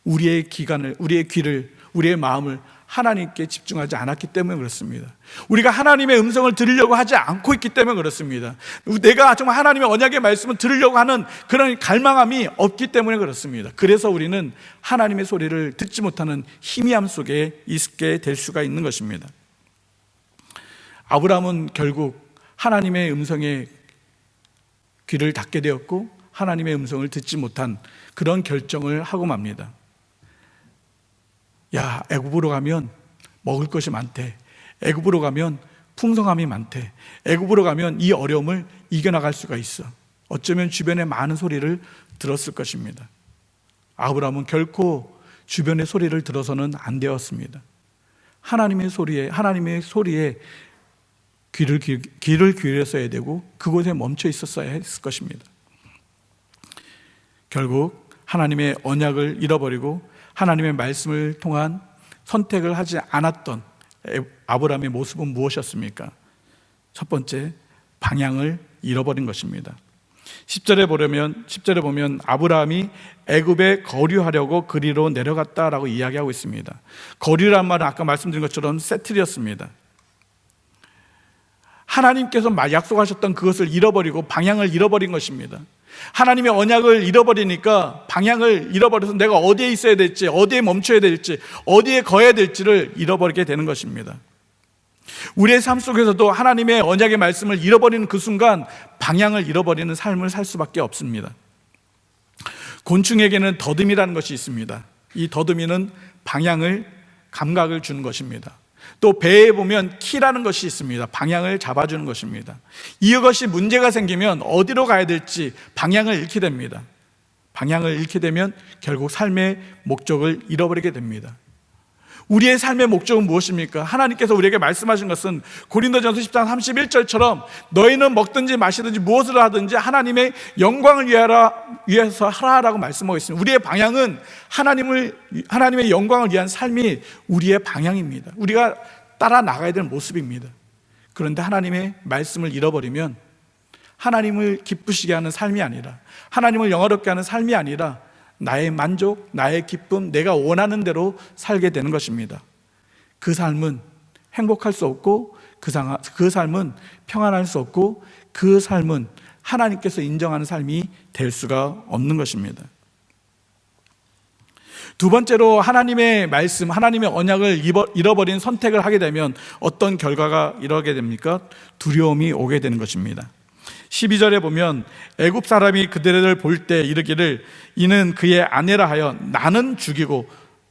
우리의 귀를, 우리의 마음을 하나님께 집중하지 않았기 때문에 그렇습니다. 우리가 하나님의 음성을 들으려고 하지 않고 있기 때문에 그렇습니다. 내가 정말 하나님의 언약의 말씀을 들으려고 하는 그런 갈망함이 없기 때문에 그렇습니다. 그래서 우리는 하나님의 소리를 듣지 못하는 희미함 속에 있게 될 수가 있는 것입니다. 아브라함은 결국 하나님의 음성에 귀를 닫게 되었고 하나님의 음성을 듣지 못한 그런 결정을 하고 맙니다. 야, 애굽으로 가면 먹을 것이 많대. 애굽으로 가면 풍성함이 많대. 애굽으로 가면 이 어려움을 이겨나갈 수가 있어. 어쩌면 주변의 많은 소리를 들었을 것입니다. 아브라함은 결코 주변의 소리를 들어서는 안 되었습니다. 하나님의 소리에 귀를 기울였어야 되고 그곳에 멈춰 있었어야 했을 것입니다. 결국 하나님의 언약을 잃어버리고 하나님의 말씀을 통한 선택을 하지 않았던 아브라함의 모습은 무엇이었습니까? 첫 번째, 방향을 잃어버린 것입니다. 10절에 보면 아브라함이 애굽에 거류하려고 그리로 내려갔다라고 이야기하고 있습니다. 거류란 말은 아까 말씀드린 것처럼 세틀이었습니다. 하나님께서 약속하셨던 그것을 잃어버리고 방향을 잃어버린 것입니다. 하나님의 언약을 잃어버리니까 방향을 잃어버려서 내가 어디에 있어야 될지, 어디에 멈춰야 될지, 어디에 거해야 될지를 잃어버리게 되는 것입니다. 우리의 삶 속에서도 하나님의 언약의 말씀을 잃어버리는 그 순간 방향을 잃어버리는 삶을 살 수밖에 없습니다. 곤충에게는 더듬이라는 것이 있습니다. 이 더듬이는 감각을 주는 것입니다. 또 배에 보면 키라는 것이 있습니다. 방향을 잡아주는 것입니다. 이것이 문제가 생기면 어디로 가야 될지 방향을 잃게 됩니다. 방향을 잃게 되면 결국 삶의 목적을 잃어버리게 됩니다. 우리의 삶의 목적은 무엇입니까? 하나님께서 우리에게 말씀하신 것은 고린도전서 10장 31절처럼 너희는 먹든지 마시든지 무엇을 하든지 하나님의 영광을 위해서 하라라고 말씀하고 있습니다. 우리의 방향은 하나님의 영광을 위한 삶이 우리의 방향입니다. 우리가 따라 나가야 될 모습입니다. 그런데 하나님의 말씀을 잃어버리면 하나님을 기쁘시게 하는 삶이 아니라, 하나님을 영화롭게 하는 삶이 아니라 나의 만족, 나의 기쁨, 내가 원하는 대로 살게 되는 것입니다. 그 삶은 행복할 수 없고 그 삶은 평안할 수 없고 그 삶은 하나님께서 인정하는 삶이 될 수가 없는 것입니다. 두 번째로 하나님의 말씀, 하나님의 언약을 잃어버린 선택을 하게 되면 어떤 결과가 이르게 됩니까? 두려움이 오게 되는 것입니다. 12절에 보면 애굽 사람이 그들을 볼 때 이르기를 이는 그의 아내라 하여 나는 죽이고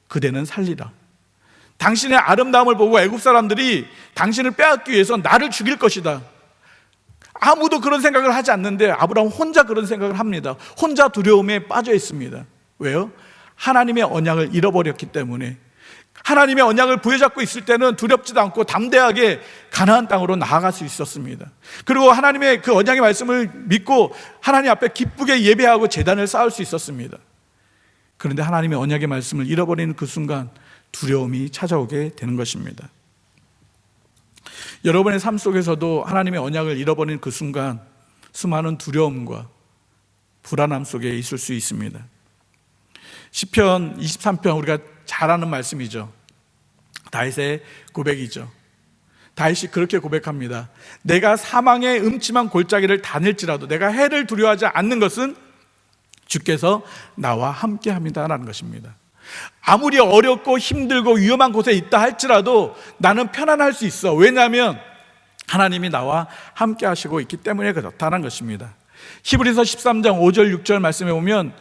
그대는 살리라. 당신의 아름다움을 보고 애굽 사람들이 당신을 빼앗기 위해서 나를 죽일 것이다. 아무도 그런 생각을 하지 않는데 아브라함 혼자 그런 생각을 합니다. 혼자 두려움에 빠져 있습니다. 왜요? 하나님의 언약을 잃어버렸기 때문에. 하나님의 언약을 부여잡고 있을 때는 두렵지도 않고 담대하게 가나안 땅으로 나아갈 수 있었습니다. 그리고 하나님의 그 언약의 말씀을 믿고 하나님 앞에 기쁘게 예배하고 제단을 쌓을 수 있었습니다. 그런데 하나님의 언약의 말씀을 잃어버리는 그 순간 두려움이 찾아오게 되는 것입니다. 여러분의 삶 속에서도 하나님의 언약을 잃어버리는 그 순간 수많은 두려움과 불안함 속에 있을 수 있습니다. 시편 23편 우리가 잘 아는 말씀이죠. 다윗의 고백이죠. 다윗이 그렇게 고백합니다. 내가 사망의 음침한 골짜기를 다닐지라도 내가 해를 두려워하지 않는 것은 주께서 나와 함께 합니다라는 것입니다. 아무리 어렵고 힘들고 위험한 곳에 있다 할지라도 나는 편안할 수 있어. 왜냐하면 하나님이 나와 함께 하시고 있기 때문에 그렇다는 것입니다. 히브리서 13장 5절 6절 말씀에 보면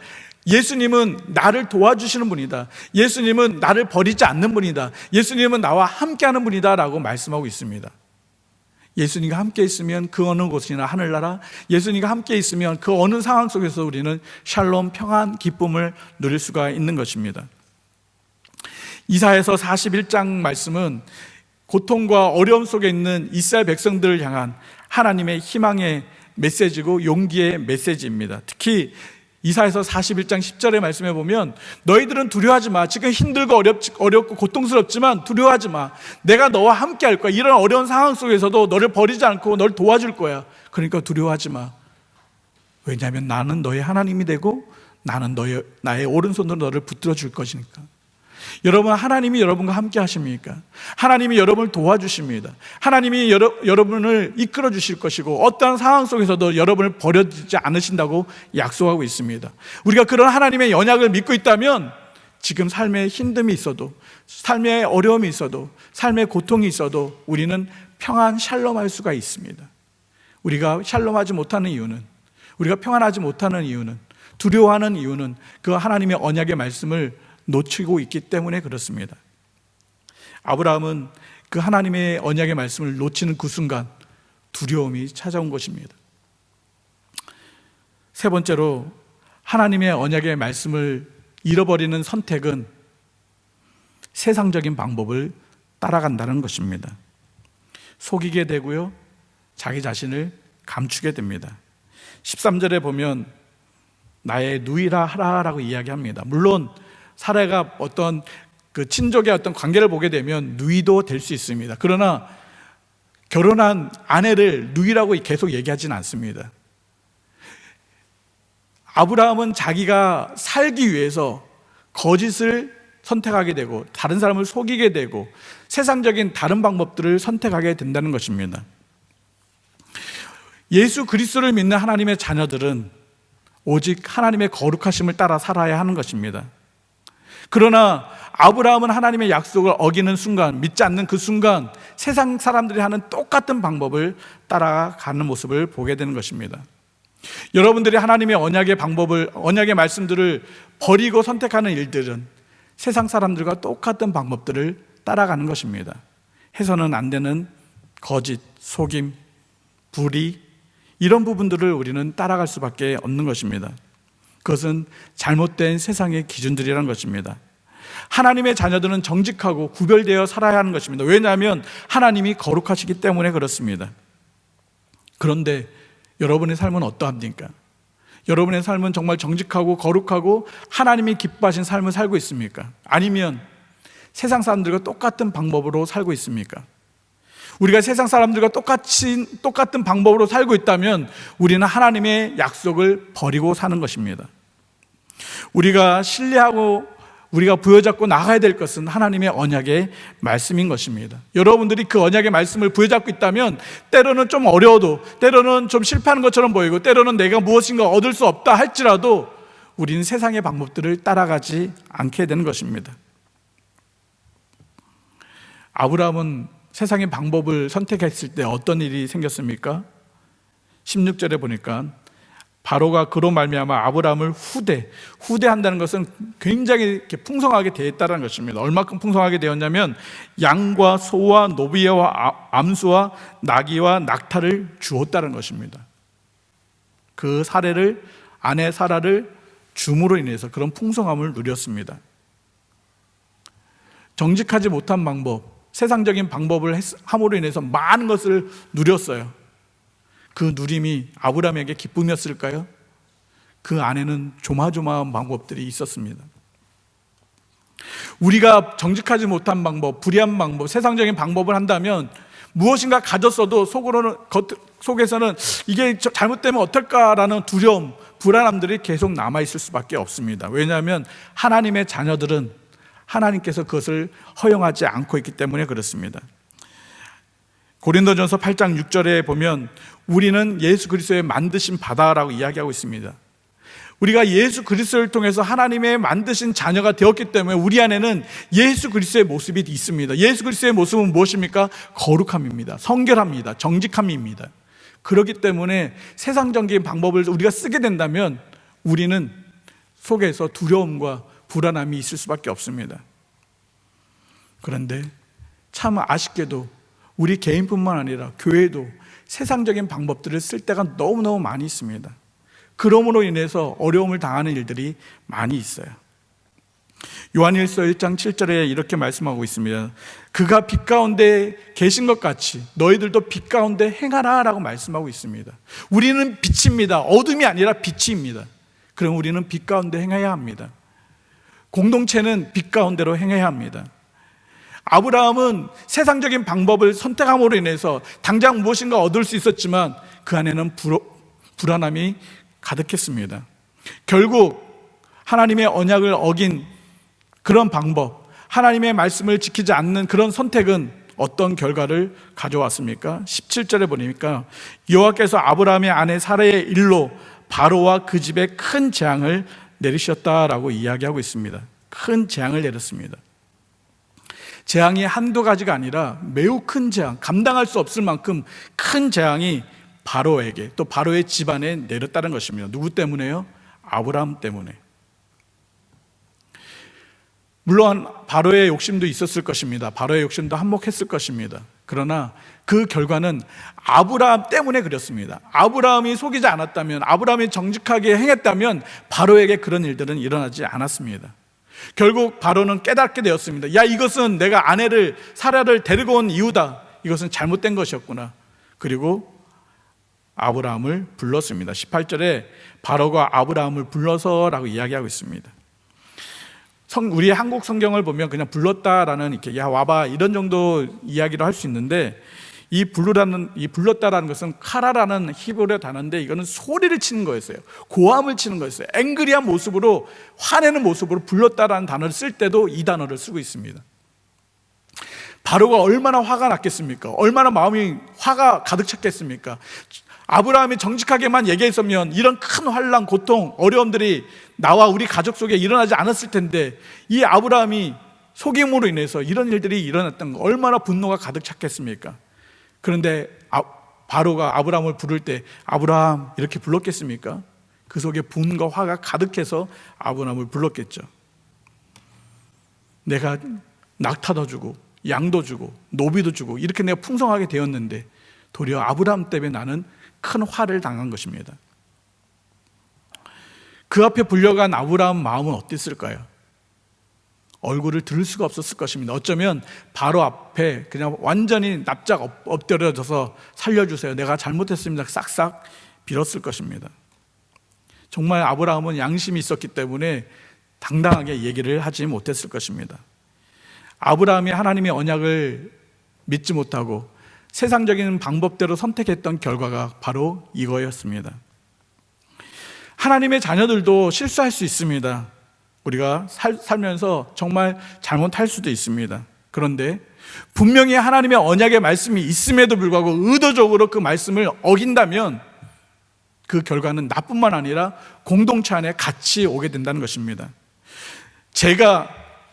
예수님은 나를 도와주시는 분이다. 예수님은 나를 버리지 않는 분이다. 예수님은 나와 함께하는 분이다 라고 말씀하고 있습니다. 예수님과 함께 있으면 그 어느 곳이나 하늘나라, 예수님과 함께 있으면 그 어느 상황 속에서 우리는 샬롬, 평안, 기쁨을 누릴 수가 있는 것입니다. 이사야서 41장 말씀은 고통과 어려움 속에 있는 이스라엘 백성들을 향한 하나님의 희망의 메시지고 용기의 메시지입니다. 특히 이사야서 41장 10절의 말씀에 보면 너희들은 두려워하지 마. 지금 힘들고 어렵고 고통스럽지만 두려워하지 마. 내가 너와 함께 할 거야. 이런 어려운 상황 속에서도 너를 버리지 않고 너를 도와줄 거야. 그러니까 두려워하지 마. 왜냐하면 나는 너의 하나님이 되고 나는 나의 오른손으로 너를 붙들어 줄 것이니까. 여러분, 하나님이 여러분과 함께 하십니까? 하나님이 여러분을 도와주십니다. 하나님이 여러분을 이끌어 주실 것이고 어떠한 상황 속에서도 여러분을 버려두지 않으신다고 약속하고 있습니다. 우리가 그런 하나님의 언약을 믿고 있다면 지금 삶에 힘듦이 있어도, 삶에 어려움이 있어도, 삶에 고통이 있어도 우리는 평안 샬롬할 수가 있습니다. 우리가 샬롬하지 못하는 이유는, 우리가 평안하지 못하는 이유는, 두려워하는 이유는 그 하나님의 언약의 말씀을 놓치고 있기 때문에 그렇습니다. 아브라함은 그 하나님의 언약의 말씀을 놓치는 그 순간 두려움이 찾아온 것입니다. 세 번째로 하나님의 언약의 말씀을 잃어버리는 선택은 세상적인 방법을 따라간다는 것입니다. 속이게 되고요, 자기 자신을 감추게 됩니다. 13절에 보면 나의 누이라 하라라고 이야기합니다. 물론 사례가 어떤 그 친족의 어떤 관계를 보게 되면 누이도 될 수 있습니다. 그러나 결혼한 아내를 누이라고 계속 얘기하지는 않습니다. 아브라함은 자기가 살기 위해서 거짓을 선택하게 되고 다른 사람을 속이게 되고 세상적인 다른 방법들을 선택하게 된다는 것입니다. 예수 그리스도를 믿는 하나님의 자녀들은 오직 하나님의 거룩하심을 따라 살아야 하는 것입니다. 그러나 아브라함은 하나님의 약속을 어기는 순간, 믿지 않는 그 순간 세상 사람들이 하는 똑같은 방법을 따라가는 모습을 보게 되는 것입니다. 여러분들이 하나님의 언약의 말씀들을 버리고 선택하는 일들은 세상 사람들과 똑같은 방법들을 따라가는 것입니다. 해서는 안 되는 거짓, 속임, 불의, 이런 부분들을 우리는 따라갈 수밖에 없는 것입니다. 그것은 잘못된 세상의 기준들이라는 것입니다. 하나님의 자녀들은 정직하고 구별되어 살아야 하는 것입니다. 왜냐하면 하나님이 거룩하시기 때문에 그렇습니다. 그런데 여러분의 삶은 어떠합니까? 여러분의 삶은 정말 정직하고 거룩하고 하나님이 기뻐하신 삶을 살고 있습니까? 아니면 세상 사람들과 똑같은 방법으로 살고 있습니까? 우리가 세상 사람들과 똑같은 방법으로 살고 있다면 우리는 하나님의 약속을 버리고 사는 것입니다. 우리가 신뢰하고 우리가 부여잡고 나가야 될 것은 하나님의 언약의 말씀인 것입니다. 여러분들이 그 언약의 말씀을 부여잡고 있다면 때로는 좀 어려워도, 때로는 좀 실패하는 것처럼 보이고, 때로는 내가 무엇인가 얻을 수 없다 할지라도 우리는 세상의 방법들을 따라가지 않게 되는 것입니다. 아브라함은 세상의 방법을 선택했을 때 어떤 일이 생겼습니까? 16절에 보니까 바로가 그로 말미암아 아브라함을 후대한다는 것은 굉장히 이렇게 풍성하게 되었다는 것입니다. 얼마큼 풍성하게 되었냐면 양과 소와 노비와 암수와 나귀와 낙타를 주었다는 것입니다. 그 사례를, 아내 사라를 줌으로 인해서 그런 풍성함을 누렸습니다. 정직하지 못한 방법, 세상적인 방법을 함으로 인해서 많은 것을 누렸어요. 그 누림이 아브라함에게 기쁨이었을까요? 그 안에는 조마조마한 방법들이 있었습니다. 우리가 정직하지 못한 방법, 불의한 방법, 세상적인 방법을 한다면 무엇인가 가졌어도 속에서는 이게 잘못되면 어떨까라는 두려움, 불안함들이 계속 남아있을 수밖에 없습니다. 왜냐하면 하나님의 자녀들은 하나님께서 그것을 허용하지 않고 있기 때문에 그렇습니다. 고린도전서 8장 6절에 보면 우리는 예수 그리스도의 만드신 바다라고 이야기하고 있습니다. 우리가 예수 그리스도를 통해서 하나님의 만드신 자녀가 되었기 때문에 우리 안에는 예수 그리스도의 모습이 있습니다. 예수 그리스도의 모습은 무엇입니까? 거룩함입니다. 성결합니다. 정직함입니다. 그렇기 때문에 세상적인 방법을 우리가 쓰게 된다면 우리는 속에서 두려움과 불안함이 있을 수밖에 없습니다. 그런데 참 아쉽게도 우리 개인뿐만 아니라 교회도 세상적인 방법들을 쓸 때가 너무너무 많이 있습니다. 그러므로 인해서 어려움을 당하는 일들이 많이 있어요. 요한일서 1장 7절에 이렇게 말씀하고 있습니다. 그가 빛 가운데 계신 것 같이 너희들도 빛 가운데 행하라 라고 말씀하고 있습니다. 우리는 빛입니다. 어둠이 아니라 빛입니다. 그럼 우리는 빛 가운데 행해야 합니다. 공동체는 빛 가운데로 행해야 합니다. 아브라함은 세상적인 방법을 선택함으로 인해서 당장 무엇인가 얻을 수 있었지만 그 안에는 불안함이 가득했습니다. 결국 하나님의 언약을 어긴 그런 방법, 하나님의 말씀을 지키지 않는 그런 선택은 어떤 결과를 가져왔습니까? 17절에 보니까 여호와께서 아브라함의 아내 사라의 일로 바로와 그 집에 큰 재앙을 내리셨다라고 이야기하고 있습니다. 큰 재앙을 내렸습니다. 재앙이 한두 가지가 아니라 매우 큰 재앙, 감당할 수 없을 만큼 큰 재앙이 바로에게 또 바로의 집안에 내렸다는 것입니다. 누구 때문에요? 아브라함 때문에. 물론 바로의 욕심도 있었을 것입니다. 바로의 욕심도 한몫했을 것입니다. 그러나 그 결과는 아브라함 때문에 그랬습니다. 아브라함이 속이지 않았다면, 아브라함이 정직하게 행했다면 바로에게 그런 일들은 일어나지 않았습니다. 결국 바로는 깨닫게 되었습니다. 야, 이것은 내가 아내를 사라를 데리고 온 이유다. 이것은 잘못된 것이었구나. 그리고 아브라함을 불렀습니다. 18절에 바로가 아브라함을 불러서라고 이야기하고 있습니다. 우리 한국 성경을 보면 그냥 불렀다라는 이렇게 야 와봐 이런 정도 이야기를 할 수 있는데, 이 불렀다라는 것은 카라라는 히브리 단어인데 이거는 소리를 치는 거였어요. 고함을 치는 거였어요. 앵그리한 모습으로, 화내는 모습으로 불렀다라는 단어를 쓸 때도 이 단어를 쓰고 있습니다. 바로가 얼마나 화가 났겠습니까? 얼마나 마음이 화가 가득 찼겠습니까? 아브라함이 정직하게만 얘기했으면 이런 큰 환난, 고통, 어려움들이 나와 우리 가족 속에 일어나지 않았을 텐데, 이 아브라함이 속임으로 인해서 이런 일들이 일어났던 거, 얼마나 분노가 가득 찼겠습니까? 그런데 바로가 아브라함을 부를 때 아브라함 이렇게 불렀겠습니까? 그 속에 분과 화가 가득해서 아브라함을 불렀겠죠. 내가 낙타도 주고 양도 주고 노비도 주고 이렇게 내가 풍성하게 되었는데 도리어 아브라함 때문에 나는 큰 화를 당한 것입니다. 그 앞에 불려간 아브라함 마음은 어땠을까요? 얼굴을 들을 수가 없었을 것입니다. 어쩌면 바로 앞에 그냥 완전히 납작 엎드려져서 살려주세요, 내가 잘못했습니다, 싹싹 빌었을 것입니다. 정말 아브라함은 양심이 있었기 때문에 당당하게 얘기를 하지 못했을 것입니다. 아브라함이 하나님의 언약을 믿지 못하고 세상적인 방법대로 선택했던 결과가 바로 이거였습니다. 하나님의 자녀들도 실수할 수 있습니다. 우리가 살면서 정말 잘못할 수도 있습니다. 그런데 분명히 하나님의 언약의 말씀이 있음에도 불구하고 의도적으로 그 말씀을 어긴다면 그 결과는 나뿐만 아니라 공동체 안에 같이 오게 된다는 것입니다. 제가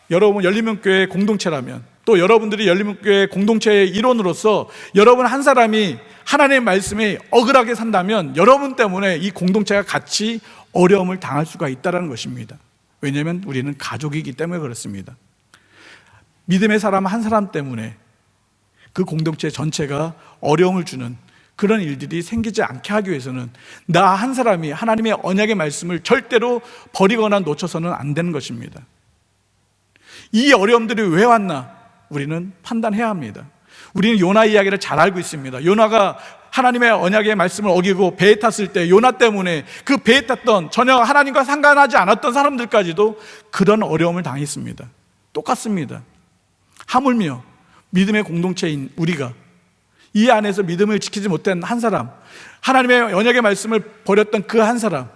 여러분 열린문교회 공동체라면, 또 여러분들이 열린문교회 공동체의 일원으로서 여러분 한 사람이 하나님의 말씀에 억울하게 산다면 여러분 때문에 이 공동체가 같이 어려움을 당할 수가 있다는 것입니다. 왜냐하면 우리는 가족이기 때문에 그렇습니다. 믿음의 사람 한 사람 때문에 그 공동체 전체가 어려움을 주는 그런 일들이 생기지 않게 하기 위해서는 나 한 사람이 하나님의 언약의 말씀을 절대로 버리거나 놓쳐서는 안 되는 것입니다. 이 어려움들이 왜 왔나 우리는 판단해야 합니다. 우리는 요나 이야기를 잘 알고 있습니다. 요나가 하나님의 언약의 말씀을 어기고 배에 탔을 때 요나 때문에 그 배에 탔던 전혀 하나님과 상관하지 않았던 사람들까지도 그런 어려움을 당했습니다. 똑같습니다. 하물며 믿음의 공동체인 우리가 이 안에서 믿음을 지키지 못한 한 사람, 하나님의 언약의 말씀을 버렸던 그 한 사람,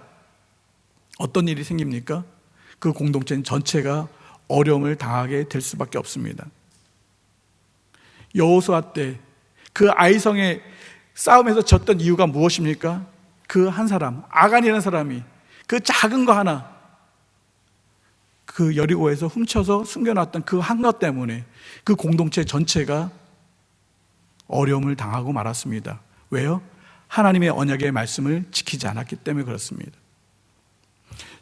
어떤 일이 생깁니까? 그 공동체 전체가 어려움을 당하게 될 수밖에 없습니다. 여호수아 때 그 아이성의 싸움에서 졌던 이유가 무엇입니까? 그 한 사람, 아간이라는 사람이 그 작은 거 하나, 그 여리고에서 훔쳐서 숨겨놨던 그 한 것 때문에 그 공동체 전체가 어려움을 당하고 말았습니다. 왜요? 하나님의 언약의 말씀을 지키지 않았기 때문에 그렇습니다.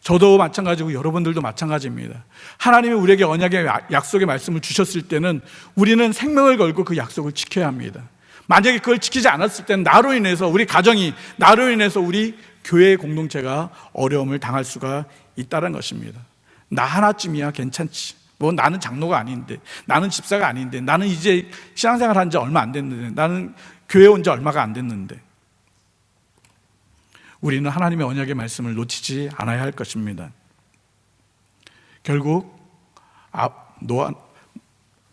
저도 마찬가지고 여러분들도 마찬가지입니다. 하나님이 우리에게 언약의 약속의 말씀을 주셨을 때는 우리는 생명을 걸고 그 약속을 지켜야 합니다. 만약에 그걸 지키지 않았을 때는 나로 인해서 우리 가정이, 나로 인해서 우리 교회의 공동체가 어려움을 당할 수가 있다는 것입니다. 나 하나쯤이야 괜찮지, 뭐 나는 장로가 아닌데, 나는 집사가 아닌데, 나는 이제 신앙생활 한 지 얼마 안 됐는데, 나는 교회 온 지 얼마가 안 됐는데, 우리는 하나님의 언약의 말씀을 놓치지 않아야 할 것입니다. 결국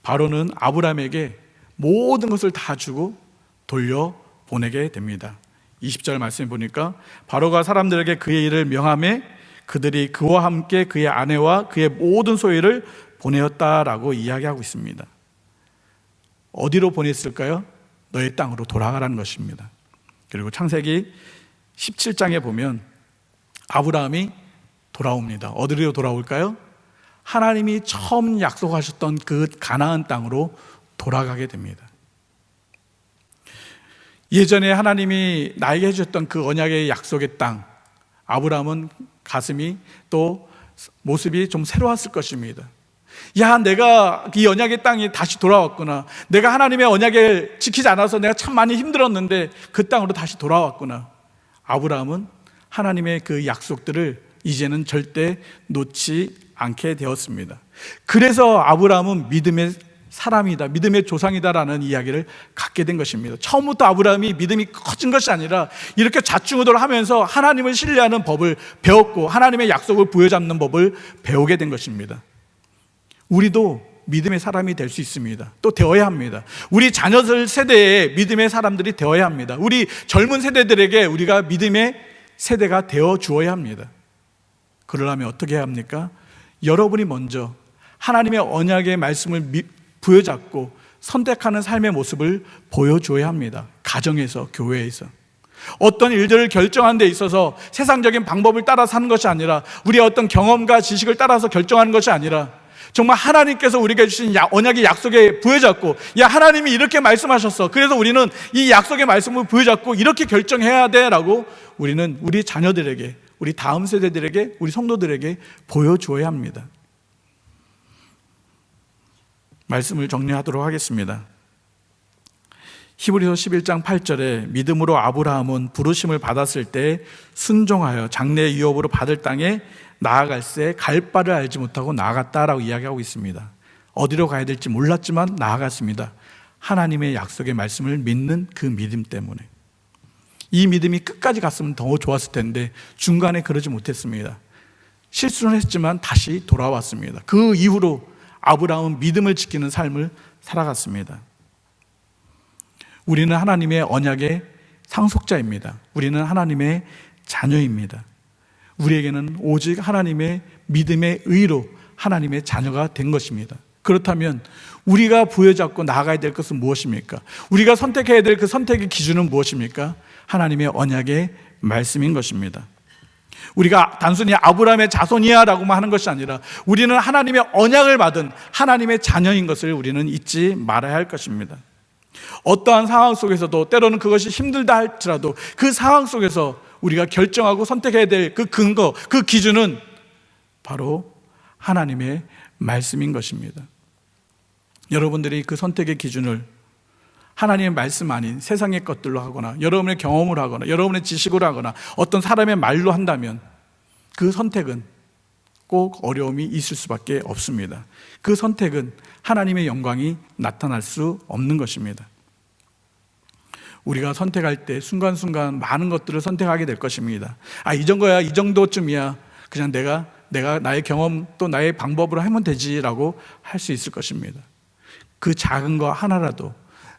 바로는 아브라함에게 모든 것을 다 주고 돌려보내게 됩니다. 20절 말씀에 보니까 바로가 사람들에게 그의 일을 명하매 그들이 그와 함께 그의 아내와 그의 모든 소유를 보내었다라고 이야기하고 있습니다. 어디로 보냈을까요? 너의 땅으로 돌아가라는 것입니다. 그리고 창세기 17장에 보면 아브라함이 돌아옵니다. 어디로 돌아올까요? 하나님이 처음 약속하셨던 그 가나안 땅으로 돌아가게 됩니다. 예전에 하나님이 나에게 해주셨던 그 언약의 약속의 땅, 아브라함은 가슴이 또 모습이 좀 새로웠을 것입니다. 야, 내가 이 언약의 땅이 다시 돌아왔구나. 내가 하나님의 언약을 지키지 않아서 내가 참 많이 힘들었는데 그 땅으로 다시 돌아왔구나. 아브라함은 하나님의 그 약속들을 이제는 절대 놓지 않게 되었습니다. 그래서 아브라함은 믿음의 사람이다, 믿음의 조상이다라는 이야기를 갖게 된 것입니다. 처음부터 아브라함이 믿음이 커진 것이 아니라 이렇게 좌충우돌 하면서 하나님을 신뢰하는 법을 배웠고 하나님의 약속을 부여잡는 법을 배우게 된 것입니다. 우리도 믿음의 사람이 될 수 있습니다. 또 되어야 합니다. 우리 자녀들 세대에 믿음의 사람들이 되어야 합니다. 우리 젊은 세대들에게 우리가 믿음의 세대가 되어 주어야 합니다. 그러려면 어떻게 해야 합니까? 여러분이 먼저 하나님의 언약의 말씀을 부여잡고 선택하는 삶의 모습을 보여줘야 합니다. 가정에서, 교회에서. 어떤 일들을 결정하는 데 있어서 세상적인 방법을 따라 사는 것이 아니라, 우리의 어떤 경험과 지식을 따라서 결정하는 것이 아니라, 정말 하나님께서 우리에게 주신 언약의 약속에 부여잡고, 야, 하나님이 이렇게 말씀하셨어, 그래서 우리는 이 약속의 말씀을 부여잡고 이렇게 결정해야 돼 라고 우리는 우리 자녀들에게, 우리 다음 세대들에게, 우리 성도들에게 보여줘야 합니다. 말씀을 정리하도록 하겠습니다. 히브리서 11장 8절에 믿음으로 아브라함은 부르심을 받았을 때 순종하여 장래의 유업으로 받을 땅에 나아갈새 갈 바를 알지 못하고 나아갔다라고 이야기하고 있습니다. 어디로 가야 될지 몰랐지만 나아갔습니다. 하나님의 약속의 말씀을 믿는 그 믿음 때문에. 이 믿음이 끝까지 갔으면 더 좋았을 텐데 중간에 그러지 못했습니다. 실수는 했지만 다시 돌아왔습니다. 그 이후로 아브라함은 믿음을 지키는 삶을 살아갔습니다. 우리는 하나님의 언약의 상속자입니다. 우리는 하나님의 자녀입니다. 우리에게는 오직 하나님의 믿음의 의로 하나님의 자녀가 된 것입니다. 그렇다면 우리가 부여잡고 나아가야 될 것은 무엇입니까? 우리가 선택해야 될 그 선택의 기준은 무엇입니까? 하나님의 언약의 말씀인 것입니다. 우리가 단순히 아브라함의 자손이야 라고만 하는 것이 아니라 우리는 하나님의 언약을 받은 하나님의 자녀인 것을 우리는 잊지 말아야 할 것입니다. 어떠한 상황 속에서도, 때로는 그것이 힘들다 할지라도 그 상황 속에서 우리가 결정하고 선택해야 될 그 근거, 그 기준은 바로 하나님의 말씀인 것입니다. 여러분들이 그 선택의 기준을 하나님의 말씀 아닌 세상의 것들로 하거나 여러분의 경험을 하거나 여러분의 지식으로 하거나 어떤 사람의 말로 한다면 그 선택은 꼭 어려움이 있을 수밖에 없습니다. 그 선택은 하나님의 영광이 나타날 수 없는 것입니다. 우리가 선택할 때 순간순간 많은 것들을 선택하게 될 것입니다. 이 정도야, 이 정도쯤이야, 그냥 내가 나의 경험 또 나의 방법으로 하면 되지라고 할 수 있을 것입니다. 그 작은 거 하나라도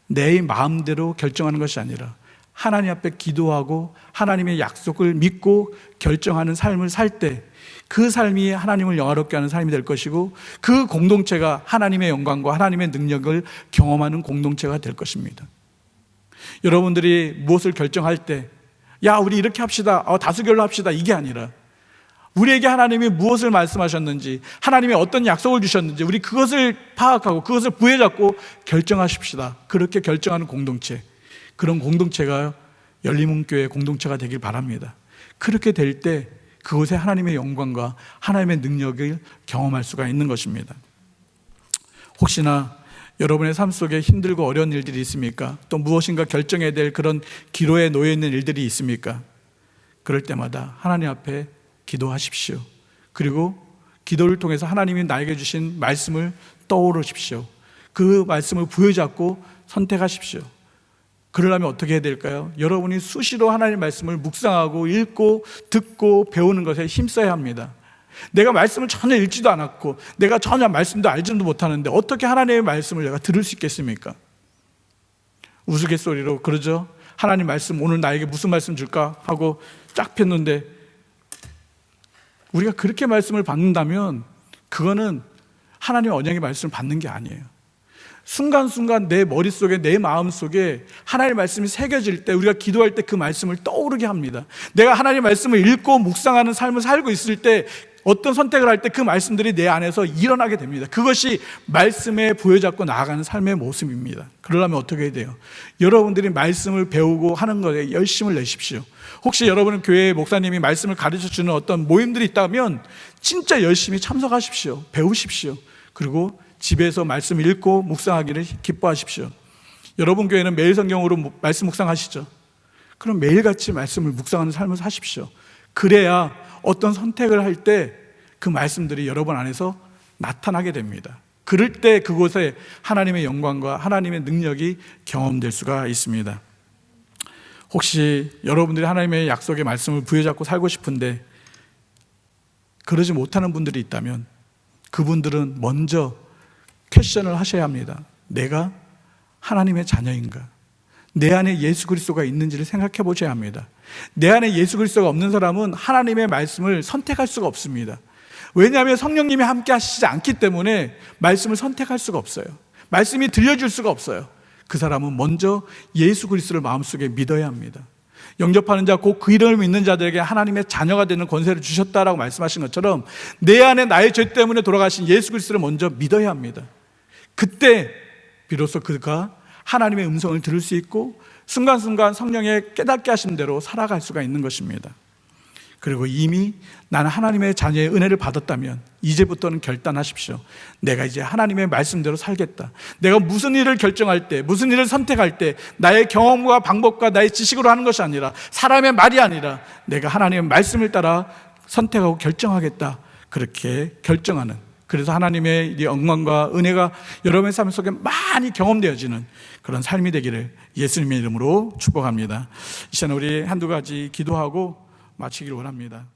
내 마음대로 결정하는 것이 아니라 하나님 앞에 기도하고 하나님의 약속을 믿고 결정하는 삶을 살 때 그 삶이 하나님을 영화롭게 하는 삶이 될 것이고, 그 공동체가 하나님의 영광과 하나님의 능력을 경험하는 공동체가 될 것입니다. 여러분들이 무엇을 결정할 때 야, 우리 이렇게 합시다, 다수결로 합시다, 이게 아니라 우리에게 하나님이 무엇을 말씀하셨는지, 하나님이 어떤 약속을 주셨는지 우리 그것을 파악하고 그것을 부여잡고 결정하십시다. 그렇게 결정하는 공동체, 그런 공동체가 열림훈교회 공동체가 되길 바랍니다. 그렇게 될 때 그곳에 하나님의 영광과 하나님의 능력을 경험할 수가 있는 것입니다. 혹시나 여러분의 삶 속에 힘들고 어려운 일들이 있습니까? 또 무엇인가 결정해야 될 그런 기로에 놓여 있는 일들이 있습니까? 그럴 때마다 하나님 앞에 기도하십시오. 그리고 기도를 통해서 하나님이 나에게 주신 말씀을 떠오르십시오. 그 말씀을 부여잡고 선택하십시오. 그러려면 어떻게 해야 될까요? 여러분이 수시로 하나님의 말씀을 묵상하고 읽고 듣고 배우는 것에 힘써야 합니다. 내가 말씀을 전혀 읽지도 않았고 내가 전혀 말씀도 알지도 못하는데 어떻게 하나님의 말씀을 내가 들을 수 있겠습니까? 우스갯소리로 그러죠. 하나님 말씀, 오늘 나에게 무슨 말씀 줄까 하고 쫙 폈는데, 우리가 그렇게 말씀을 받는다면 그거는 하나님의 언약의 말씀을 받는 게 아니에요. 순간순간 내 머릿속에, 내 마음속에 하나님의 말씀이 새겨질 때, 우리가 기도할 때 그 말씀을 떠오르게 합니다. 내가 하나님의 말씀을 읽고 묵상하는 삶을 살고 있을 때 어떤 선택을 할 때 그 말씀들이 내 안에서 일어나게 됩니다. 그것이 말씀에 부여잡고 나아가는 삶의 모습입니다. 그러려면 어떻게 해야 돼요? 여러분들이 말씀을 배우고 하는 것에 열심을 내십시오. 혹시 여러분 교회에 목사님이 말씀을 가르쳐주는 어떤 모임들이 있다면 진짜 열심히 참석하십시오. 배우십시오. 그리고 집에서 말씀 읽고 묵상하기를 기뻐하십시오. 여러분 교회는 매일 성경으로 말씀 묵상하시죠? 그럼 매일같이 말씀을 묵상하는 삶을 사십시오. 그래야 어떤 선택을 할 때 그 말씀들이 여러분 안에서 나타나게 됩니다. 그럴 때 그곳에 하나님의 영광과 하나님의 능력이 경험될 수가 있습니다. 혹시 여러분들이 하나님의 약속의 말씀을 부여잡고 살고 싶은데 그러지 못하는 분들이 있다면 그분들은 먼저 퀘션을 하셔야 합니다. 내가 하나님의 자녀인가? 내 안에 예수 그리스도가 있는지를 생각해 보셔야 합니다. 내 안에 예수 그리스도가 없는 사람은 하나님의 말씀을 선택할 수가 없습니다. 왜냐하면 성령님이 함께 하시지 않기 때문에 말씀을 선택할 수가 없어요. 말씀이 들려줄 수가 없어요. 그 사람은 먼저 예수 그리스도를 마음속에 믿어야 합니다. 영접하는 자 곧 그 이름을 믿는 자들에게 하나님의 자녀가 되는 권세를 주셨다라고 말씀하신 것처럼 내 안에 나의 죄 때문에 돌아가신 예수 그리스도를 먼저 믿어야 합니다. 그때 비로소 그가 하나님의 음성을 들을 수 있고 순간순간 성령의 깨닫게 하신 대로 살아갈 수가 있는 것입니다. 그리고 이미 나는 하나님의 자녀의 은혜를 받았다면 이제부터는 결단하십시오. 내가 이제 하나님의 말씀대로 살겠다. 내가 무슨 일을 결정할 때, 무슨 일을 선택할 때 나의 경험과 방법과 나의 지식으로 하는 것이 아니라 사람의 말이 아니라 내가 하나님의 말씀을 따라 선택하고 결정하겠다. 그렇게 결정하는, 그래서 하나님의 이 영광과 은혜가 여러분의 삶 속에 많이 경험되어지는 그런 삶이 되기를 예수님의 이름으로 축복합니다. 이 시간 우리 한두 가지 기도하고 마치기를 원합니다.